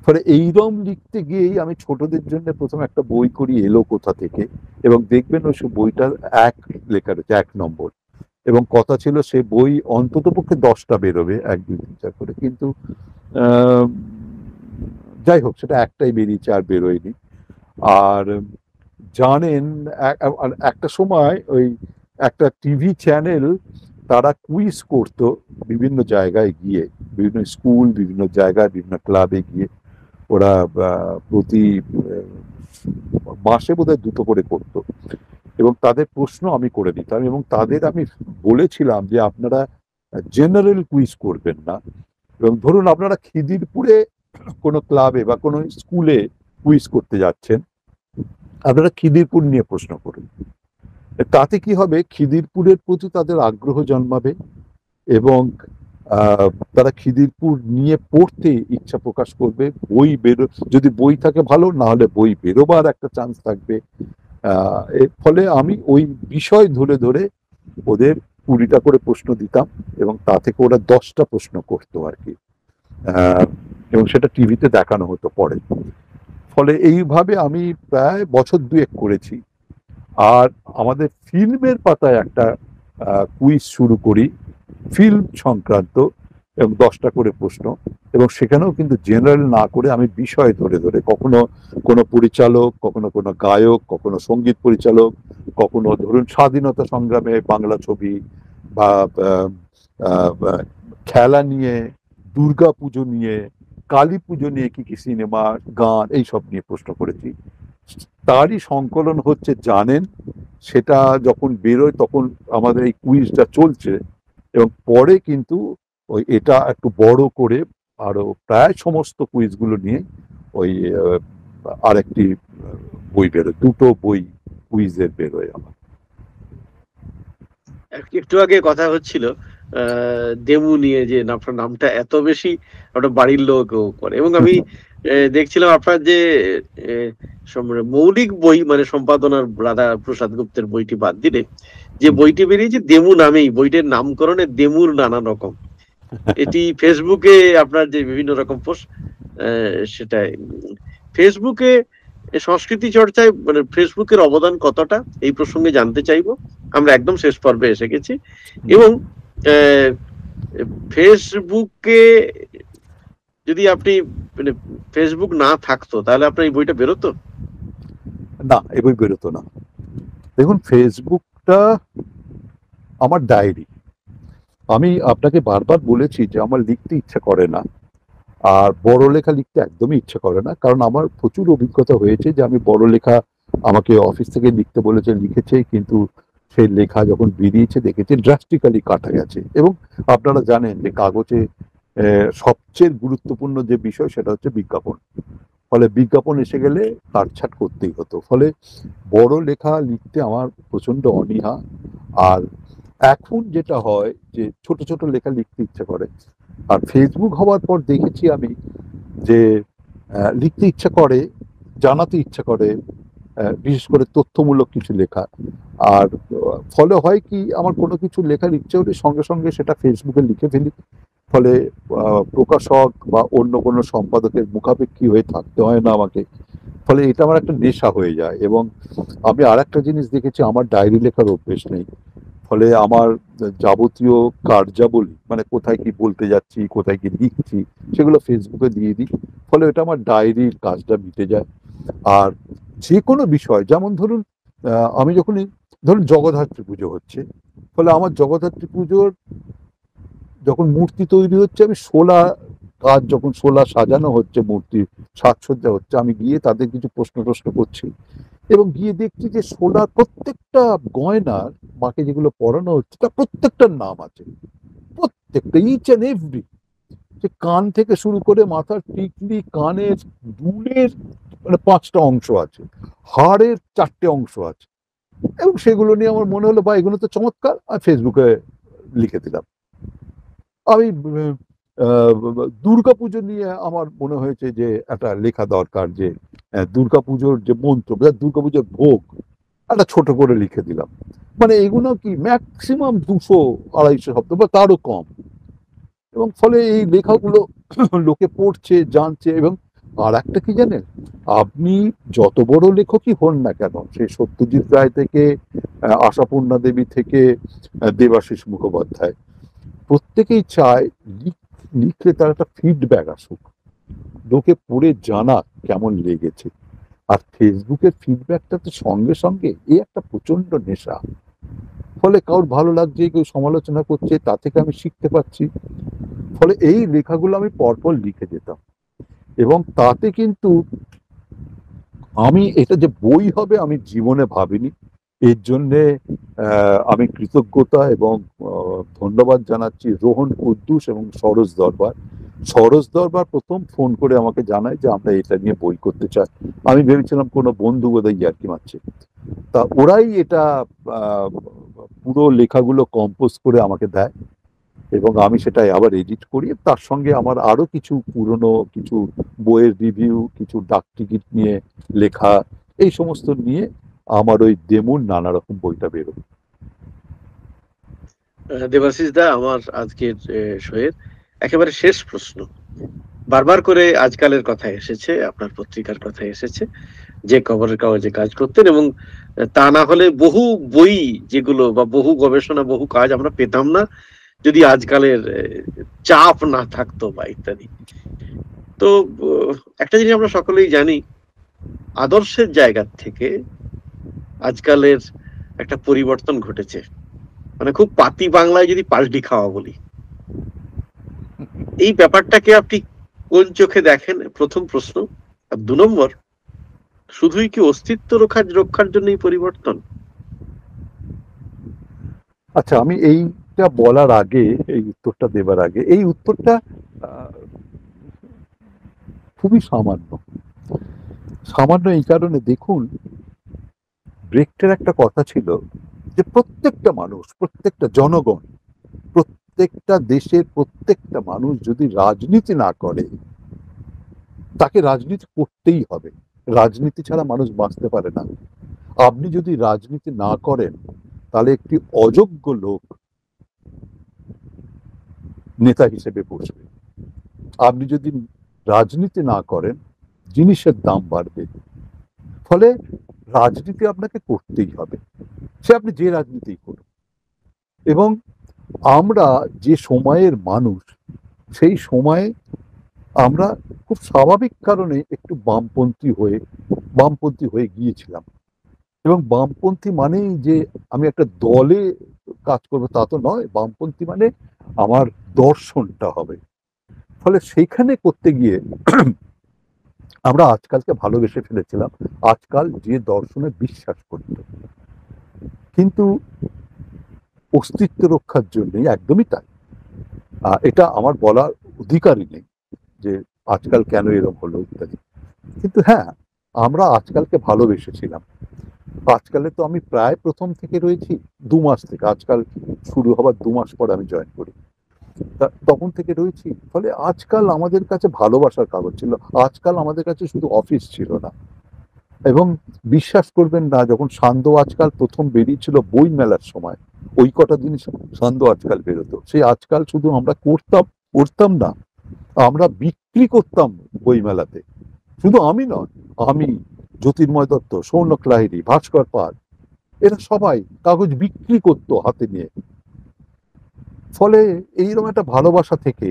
ফলে এইরকম লিখতে গিয়েই আমি ছোটদের জন্য প্রথম একটা বই করি, এলো কোথা থেকে, এবং দেখবেন ওই সব বইটার 1 লেখা রয়েছে, 1 নম্বর, এবং কথা ছিল সে বই অন্তত পক্ষে 10টা বেরোবে, 1 2 3 4 করে, কিন্তু আহ, যাই হোক, সেটা একটাই বেরিয়েছে, আর বেরোয়নি। আর জানেন, আর একটা সময় ওই একটা টিভি চ্যানেল, তারা কুইজ করতো বিভিন্ন জায়গায় গিয়ে, বিভিন্ন স্কুল, বিভিন্ন জায়গায়, বিভিন্ন ক্লাবে গিয়ে। ওরা প্রতি মাসে বোধহয় 2টো করে করতো, এবং তাদের প্রশ্ন আমি করে দিতাম, এবং তাদের আমি বলেছিলাম যে আপনারা জেনারেল কুইজ করবেন না, এবং ধরুন আপনারা খিদিরপুরে কোনো ক্লাবে বা কোনো স্কুলে কুইজ করতে যাচ্ছেন, আপনারা খিদিরপুর নিয়ে প্রশ্ন করুন। তাতে কি হবে, খিদিরপুরের প্রতি তাদের আগ্রহ জন্মাবে, এবং তারা খিদিরপুর নিয়ে পড়তে ইচ্ছা প্রকাশ করবে। বই বেরো, যদি বই থাকে ভালো, না হলে বই বেরোবার একটা চান্স থাকবে। এর ফলে আমি ওই বিষয় ধরে ধরে ওদের 20টা করে প্রশ্ন দিতাম, এবং তা থেকে ওরা 10টা প্রশ্ন করতো আর কি। এবং সেটা টিভিতে দেখানো হতো পরে। ফলে এইভাবে আমি প্রায় বছর 2 করেছি। আর আমাদের ফিল্মের পাতায় একটা কুইজ শুরু করি, ফিল্ম সংক্রান্ত, এবং 10টা করে প্রশ্ন, এবং সেখানেও কিন্তু জেনারেল না করে আমি বিষয় ধরে ধরে, কখনো কোনো পরিচালক, কখনো কোনো গায়ক, কখনো সঙ্গীত পরিচালক, কখনো ধরুন স্বাধীনতা সংগ্রামে বাংলা ছবি, বা আহ, আহ, খেলা নিয়ে, দুর্গা পুজো নিয়ে, কালী পুজো নিয়ে কি কি সিনেমা, গান, এইসব নিয়ে প্রশ্ন করেছি। তারই সংকলন হচ্ছে জানেন, সেটা যখন বেরোয় তখন আমাদের এই কুইজটা চলছে, এবং পরে কিন্তু ওই এটা একটু বড় করে আরো প্রায় সমস্ত কুইজগুলো নিয়ে ওই আরেকটি বই বেরোয়, 2টো বই কুইজের বেরোয় আমার। একটু আগে কথা হচ্ছিল দেমু নিয়ে, যে আপনার নামটা এত বেশি আপনার বাড়ির লোক করে, এবং আমি দেখছিলাম আপনার যে মৌলিক বই, মানে সম্পাদনার রাধা প্রসাদ গুপ্তের বইটি বাদ দিলে যে বইটি বেরিয়েছে দেমু নামেই, বইটির নামকরণে দেমুর নানা রকম, এটি ফেসবুকে আপনার যে বিভিন্ন রকম পোস্ট, সেটাই ফেসবুকে সংস্কৃতি চর্চায় মানে ফেসবুকের অবদান কতটা, এই প্রসঙ্গে জানতে চাইবো। আমরা একদম শেষ পর্বে এসে গেছি, এবং ফেসবুকে যদি আপনি মানে ফেসবুক না থাকতো, তাহলে আপনার এই বইটা বেরোতো? না, এই বই বেরোতো না। দেখুন, ফেসবুকটা আমার ডায়েরি। আমি আপনাকে বারবার বলেছি যে আমার লিখতে ইচ্ছা করে না, আর বড় লেখা লিখতে একদমই ইচ্ছে করে না, কারণ আমার প্রচুর অভিজ্ঞতা হয়েছে যে আমি বড় লেখা, আমাকে অফিস থেকে লিখতে বলেছে, লিখেছে, কিন্তু সেই লেখা যখন বেরিয়েছে দেখেছে ড্রাস্টিক্যালি কাটা গেছে। এবং আপনারা জানেন যে কাগজে সবচেয়ে গুরুত্বপূর্ণ যে বিষয় সেটা হচ্ছে বিজ্ঞাপন। ফলে বিজ্ঞাপন এসে গেলে কাটছাট করতেই হতো। ফলে বড় লেখা লিখতে আমার প্রচন্ড অনীহা। আর এখন যেটা হয় যে ছোট ছোট লেখা লিখতে ইচ্ছে করে। আর ফেসবুক হওয়ার পর দেখেছি আমি যে লিখতে ইচ্ছা করে, জানাতে ইচ্ছা করে, বিশেষ করে তথ্যমূলক কিছু লেখা। আর ফলে হয় কি, আমার কোনো কিছু লেখার ইচ্ছে হলে সঙ্গে সঙ্গে সেটা ফেসবুকে লিখে ফেলি। ফলে প্রকাশক বা অন্য কোনো সম্পাদকের মুখাপেক্ষী হয়ে থাকতে হয় না আমাকে। ফলে এটা আমার একটা নেশা হয়ে যায়। এবং আমি আর একটা জিনিস দেখেছি, আমার ডায়েরি লেখার অভ্যেস নেই। ফলে আমার যাবতীয় কার্যাবলী, মানে কোথায় কি বলতে যাচ্ছি, কোথায় কি লিখছি, সেগুলো ফেসবুকে দিয়ে দিই। ফলে এটা আমার ডায়েরির কাজটা মিটে যায়। আর যে কোনো বিষয়, যেমন ধরুন আমি যখনই, ধরুন জগদ্ধাত্রী পুজো হচ্ছে, ফলে আমার জগদ্ধাত্রী পুজোর যখন মূর্তি তৈরি হচ্ছে, আমি কাজ যখন সাজানো হচ্ছে, মূর্তি সাজসজ্জা হচ্ছে, আমি গিয়ে তাদের কিছু প্রশ্ন টশ্ন করছি, এবং গিয়ে দেখছি যে প্রত্যেকটা গয়নার, মাকে যেগুলো পরানো হচ্ছে, তার প্রত্যেকটার নাম আছে। প্রত্যেকটা, ইচ অ্যান্ড এভরি, যে কান থেকে শুরু করে মাথার টিকলি, কানের দুলের মানে 5টা অংশ আছে, হাড়ের 4টে অংশ আছে, এবং সেগুলো নিয়ে আমার মনে হলো বা এগুলো তো চমৎকার, আর ফেসবুকে লিখে দিলাম। আমি দুর্গাপুজো নিয়ে আমার মনে হয়েছে যে একটা লেখা দরকার, যে দুর্গাপুজোর যে মন্ত্র বা দুর্গাপুজোর ভোগ একটা ছোট করে লিখে দিলাম। মানে এগুলো কি ম্যাক্সিমাম 200-250 শব্দ বা তারও কম, এবং ফলে এই লেখাগুলো লোকে পড়ছে, জানছে। এবং আর একটা কি জানেন, আপনি যত বড় লেখকই হন না কেন, সেই সত্যজিৎ রায় থেকে আশাপূর্ণা দেবী থেকে দেবাশিস মুখোপাধ্যায়, প্রত্যেকেই চায় লিখলে তার একটা ফিডব্যাক আসুক, লোকে পড়ে জানা কেমন লেগেছে। আর ফেসবুকের ফিডব্যাকটা তো সঙ্গে সঙ্গে এই একটা প্রচন্ড নেশা। ফলে কারোর ভালো লাগছে, কেউ সমালোচনা করছে, তা থেকে আমি শিখতে পারছি। ফলে এই লেখাগুলো আমি পরপর লিখে যেতাম, এবং তাতে কিন্তু আমি এটা যে বই হবে আমি জীবনে ভাবিনি। এর জন্যে আমি কৃতজ্ঞতা এবং ধন্যবাদ জানাচ্ছি রোহন কুদ্দুস এবং সরোজ দরবার। সরোজ দরবার প্রথম ফোন করে আমাকে জানায় যে আমরা এটা নিয়ে বই করতে চাই। আমি ভেবেছিলাম কোনো বন্ধু বোধহয় ইয়ার্কি মারছে। তা ওরাই এটা আহ, পুরো লেখাগুলো কম্পোজ করে আমাকে দেয়, এবং আমি সেটাই আবার এডিট করি। তার সঙ্গে আমার আরো কিছু পুরনো কিছু বইয়ের রিভিউ, কিছু ডাক টিকিট নিয়ে লেখা, এই সমস্ত নিয়ে আমার ওই ডেমোর নানা রকম বইটা বেরোয়। দেবাশিস দা, আমার আজকের শোয়ের একেবারে শেষ প্রশ্ন। বারবার করে আজকালের কথা এসেছে, আপনার পত্রিকার কথা এসেছে, যে খবরের কাগজে কাজ করতেন, এবং তা না হলে বহু বই যেগুলো বা বহু গবেষণা, বহু কাজ আমরা পেতাম না যদি আজকালের চাপ না থাকতো বা ইত্যাদি। তো একটা জিনিস আমরা সকলেই জানি, আদর্শের জায়গা থেকে আজকালের একটা পরিবর্তন ঘটেছে। মানে খুব পাতি বাংলায় যদি পাল্টি খাওয়া বলি, এই ব্যাপারটাকে আপনি কোন চোখে দেখেন, প্রথম প্রশ্ন। আর 2 নম্বর, শুধুই কি অস্তিত্ব রক্ষার জন্য এই পরিবর্তন? আচ্ছা, আমি এইটা বলার আগে, এই উত্তরটা দেবার আগে, এই উত্তরটা আহ, খুবই সামান্য। সামান্য এই কারণে, দেখুন, ব্রেকটের একটা কথা ছিল যে প্রত্যেকটা মানুষ, প্রত্যেকটা জনগণ, প্রত্যেকটা দেশের প্রত্যেকটা মানুষ যদি রাজনীতি না করে, তাকে রাজনীতি করতেই হবে। রাজনীতি ছাড়া মানুষ বাঁচতে পারে না। আপনি যদি রাজনীতি না করেন, তাহলে একটি অযোগ্য লোক নেতা হিসেবে বসবে। আপনি যদি রাজনীতি না করেন, জিনিসের দাম বাড়বে। ফলে রাজনীতি আপনাকে করতেই হবে, সে আপনি যে রাজনীতি করুন। এবং আমরা যে সময়ের মানুষ, সেই সময়ে আমরা খুব স্বাভাবিক কারণে একটু বামপন্থী হয়ে গিয়েছিলাম। এবং বামপন্থী মানেই যে আমি একটা দলে কাজ করবো তা তো নয়। বামপন্থী মানে আমার দর্শনটা হবে। ফলে সেইখানে করতে গিয়ে আমরা আজকালকে ভালোবেসে ফেলেছিলাম, আজকাল যে দর্শনে বিশ্বাস করত। কিন্তু অস্তিত্ব রক্ষার জন্যই, একদমই তাই। এটা আমার বলার অধিকারই নেই যে আজকাল কেন এরকম হলো ইত্যাদি। কিন্তু হ্যাঁ, আমরা আজকালকে ভালোবেসেছিলাম। আজকালে তো আমি প্রায় প্রথম থেকে রয়েছি, 2 মাস থেকে। আজকাল শুরু হবার 2 মাস পর আমি জয়েন করি, তখন থেকে রয়েছি। ফলে আজকাল আমাদের কাছে ভালোবাসার কাগজ ছিল। আজকাল আমাদের কাছে শুধু অফিস ছিল না। এবং বিশ্বাস করবেন না, যখন সান্ধ্য আজকাল প্রথম বেরিয়েছিল বই মেলার সময়, ওই কটা জিনিস সান্ধ্য আজকাল বেরোতো। সেই আজকাল শুধু আমরা করতাম না, আমরা বিক্রি করতাম বই মেলাতে। শুধু আমি নয়, আমি, জ্যোতির্ময় দত্ত, সৌনক লাহিড়ী, ভাস্কর পাল, এরা সবাই কাগজ বিক্রি করতো হাতে নিয়ে। ফলে এইরকম একটা ভালোবাসা থেকে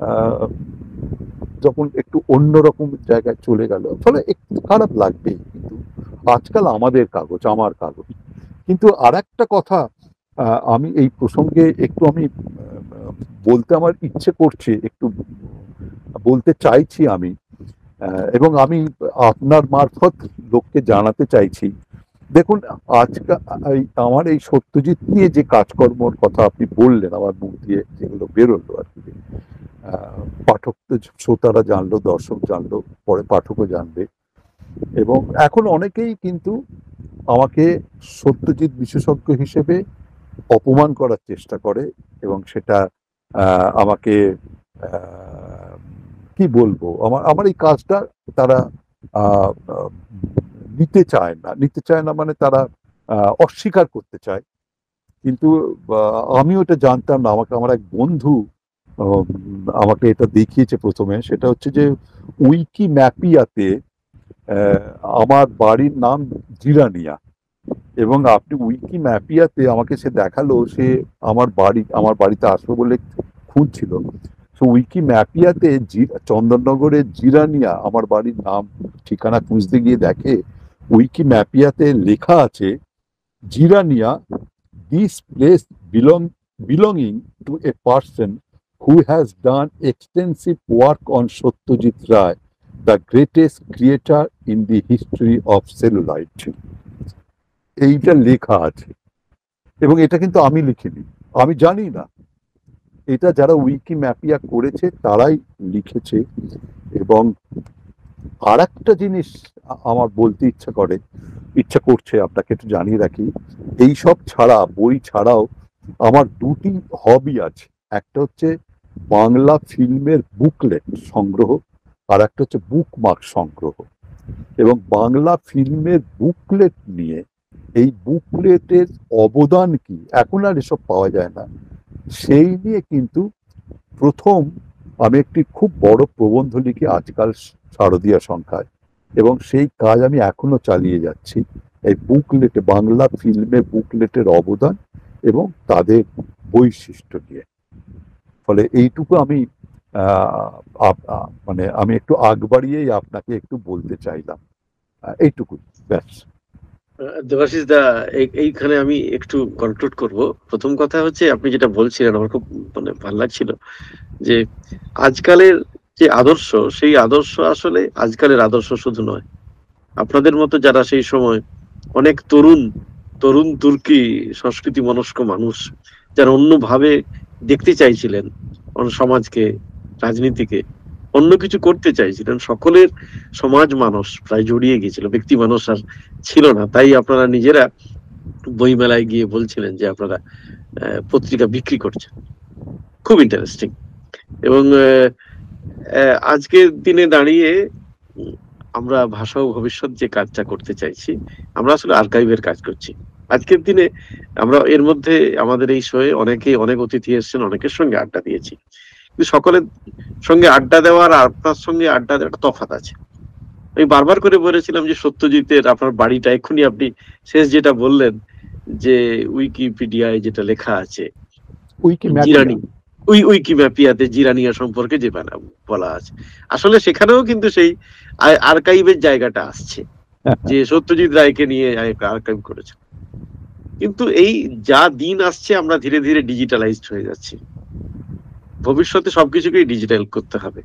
আহ, যখন একটু অন্যরকম জায়গায় চলে গেল, ফলে একটু খারাপ লাগবে। কিন্তু আজকাল আমাদের কাগজ, আমার কাগজ। কিন্তু আর একটা কথা, আমি এই প্রসঙ্গে একটু আমি বলতে আমার ইচ্ছে করছে, একটু বলতে চাইছি আমি, এবং আমি আপনার মারফত লোককে জানাতে চাইছি। দেখুন, আজকাল আমার এই সত্যজিৎ নিয়ে যে কাজকর্মর কথা আপনি বললেন, আমার মুখ দিয়ে যেগুলো বেরোলো আর কি, পাঠক তো, শ্রোতারা জানলো, দর্শক জানলো, পরে পাঠকও জানবে। এবং এখন অনেকেই কিন্তু আমাকে সত্যজিৎ বিশেষজ্ঞ হিসেবে অপমান করার চেষ্টা করে, এবং সেটা আমাকে আহ, কি বলবো, আমার আমার এই কাজটা তারা আহ, আহ, নিতে চায় না মানে তারা অস্বীকার করতে চায়। কিন্তু আমিও এটা জানতাম না। আমাকে আমার এক বন্ধু উম, আমাকে এটা দেখিয়েছে প্রথমে। সেটা হচ্ছে যে উইকিম্যাপিয়াতে আহ, আমার বাড়ির নাম জিরানিয়া, এবং আপনি উইকিম্যাপিয়াতে আমাকে সে দেখালো, সে আমার বাড়িতে আসবে বলে খুঁজছিল। তো উইকিম্যাপিয়াতে চন্দননগরের জিরানিয়া আমার বাড়ির নাম ঠিকানা খুঁজতে গিয়ে দেখে উইকিম্যাপিয়াতে লেখা আছে Jirania, this place belonging to a person who has done extensive work on Satyajit Ray, the greatest creator in the history of celluloid. এইটা লেখা আছে, এবং এটা কিন্তু আমি লিখিনি, আমি জানি না। এটা যারা উইকিম্যাপিয়া করেছে তারাই লিখেছে। এবং আর একটা জিনিস আমার বলতে ইচ্ছা করছে, আপনাকে একটু জানিয়ে রাখি। এইসব ছাড়া, বই ছাড়াও আমার দুটি হবি আছে। একটা হচ্ছে বাংলা ফিল্মের বুকলেট সংগ্রহ, আর একটা হচ্ছে বুকমার্ক সংগ্রহ। এবং বাংলা ফিল্মের বুকলেট নিয়ে, এই বুকলেটের অবদান কি, এখন আর এসব পাওয়া যায় না, সেই নিয়ে কিন্তু প্রথম আমি একটি খুব বড় প্রবন্ধ লিখি আজকাল শারদীয়া সংখ্যায়, এবং সেই কাজ আমি এখনো চালিয়ে যাচ্ছি। এই বুকলেটে, বাংলা ফিল্মে বুকলেটের অবদান এবং তাদের বৈশিষ্ট্য নিয়ে। ফলে এইটুকু আমি মানে আমি একটু আগ বাড়িয়েই আপনাকে একটু বলতে চাইলাম। এইটুকু, ব্যাস। দেবাশিস দা, এইখানে আমি একটু কনক্লুড করব। প্রথম কথা হচ্ছে, আপনি যেটা বলছিলেন আমার খুব মানে ভালো লাগছিল, যে আজকালের যে আদর্শ, সেই আদর্শ আসলে আজকালের আদর্শ শুধু নয়। আপনাদের মতো যারা সেই সময় অনেক তরুণ তরুণ তুর্কি সংস্কৃতি মনস্ক মানুষ, যারা অন্যভাবে দেখতে চাইছিলেন সমাজকে, রাজনীতিকে, অন্য কিছু করতে চাইছিলেন, সকলের সমাজ মানুষ প্রায় জড়িয়ে গিয়েছিল, ব্যক্তি মানুষ আর ছিল না। তাই আপনারা নিজেরা বইমেলায় গিয়ে বলছিলেন যে আপনারা পত্রিকা বিক্রি করছেন। খুব ইন্টারেস্টিং। এবং আজকের দিনে দাঁড়িয়ে আমরা ভাষা ও ভবিষ্যৎ যে কাজটা করতে চাইছি, আমরা আসলে আর্কাইভের কাজ করছি। আজকের দিনে আমরা এর মধ্যে আমাদের এই শোয়ে অনেক অতিথি এসেছেন, অনেকের সঙ্গে আড্ডা দিয়েছি, কিন্তু সকলের সঙ্গে আড্ডা দেওয়ার আর আপনার সঙ্গে আড্ডা দেওয়ার তফাৎ আছে। আমি বারবার করে বলেছিলাম যে সত্যজিতের আপনার বাড়িটা, এক্ষুনি আপনি শেষ যেটা বললেন যে উইকিপিডিয়ায় যেটা লেখা আছে জিরানি, উইকিম্যাপিয়াতে জিরানিয়া সম্পর্কে যে বলা আছে, আসলে সেখানেও কিন্তু সেই আর্কাইভের জায়গাটা আসছে, যে সত্যজিৎ রায়কে নিয়ে আর্কাইভ করেছে। কিন্তু এই যা দিন আসছে, আমরা ধীরে ধীরে ডিজিটালাইজড হয়ে যাচ্ছি। ভবিষ্যতে সবকিছুকেই ডিজিটাল করতে হবে।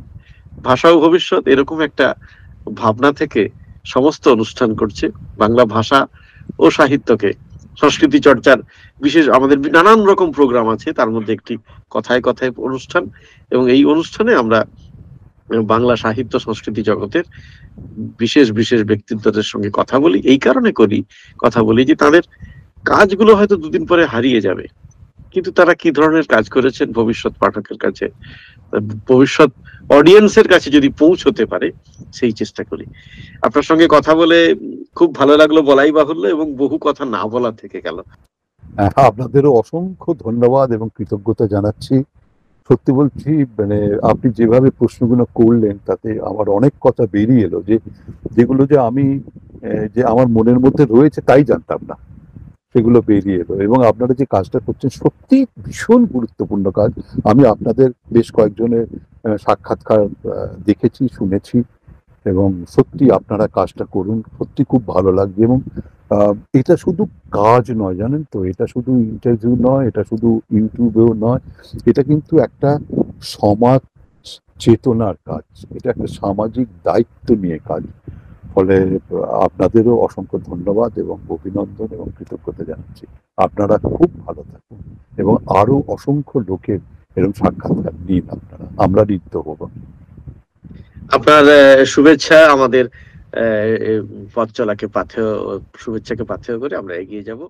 ভাষা ও ভবিষ্যৎ এরকম একটা ভাবনা থেকে সমস্ত অনুষ্ঠান করছে। বাংলা ভাষা ও সাহিত্যকে, সংস্কৃতি চর্চার বিশেষ আমাদের নানান রকম প্রোগ্রাম আছে, তার মধ্যে একটি কথায় কথায় অনুষ্ঠান। এবং এই অনুষ্ঠানে আমরা বাংলা সাহিত্য সংস্কৃতি জগতের বিশেষ বিশেষ ব্যক্তিত্বদের সঙ্গে কথা বলি। এই কারণে কথা বলি যে তাদের কাজগুলো হয়তো দুদিন পরে হারিয়ে যাবে, কিন্তু তারা কি ধরনের কাজ করেছেন ভবিষ্যৎ পাঠকের কাছে, ভবিষ্যৎ অডিয়েন্সের কাছে যদি পৌঁছতে পারে, সেই চেষ্টা করি। আপনার সঙ্গে কথা বলে খুব ভালো লাগলো, বলাই বাহুল্য, এবং বহু কথা না বলা থেকে গেল। আপনাদেরও অসংখ্য ধন্যবাদ এবং কৃতজ্ঞতা জানাচ্ছি। সত্যি বলছি, মানে আপনি যেভাবে প্রশ্নগুলো করলেন তাতে আমার অনেক কথা বেরিয়ে এলো, যেগুলো যে আমার মনের মধ্যে রয়েছে তাই জানতাম না, সেগুলো বেরিয়ে এলো। এবং আপনারা যে কাজটা করছেন সত্যি ভীষণ গুরুত্বপূর্ণ কাজ। আমি আপনাদের বেশ কয়েকজনের সাক্ষাৎকার দেখেছি, শুনেছি, এবং সত্যি আপনারা কাজটা করুন, সত্যি খুব ভালো লাগবে। এবং এটা শুধু কাজ নয়, জানেন তো, এটা শুধু ইন্টারভিউ নয়, এটা শুধু ইউটিউবেও নয়, এটা কিন্তু একটা সমাজ চেতনার কাজ, এটা একটা সামাজিক দায়িত্ব নিয়ে কাজ। ফলে আপনাদেরও অসংখ্য ধন্যবাদ এবং অভিনন্দন এবং কৃতজ্ঞতা জানাচ্ছি। আপনারা খুব ভালো থাকুন এবং আরো অসংখ্য লোকের এরকম সাক্ষাৎকার নিন আপনারা, আমরা নিত্য হব। আপনার শুভেচ্ছা আমাদের পথ চলাকে পাথেয়, শুভেচ্ছাকে পাথেয় করে আমরা এগিয়ে যাব।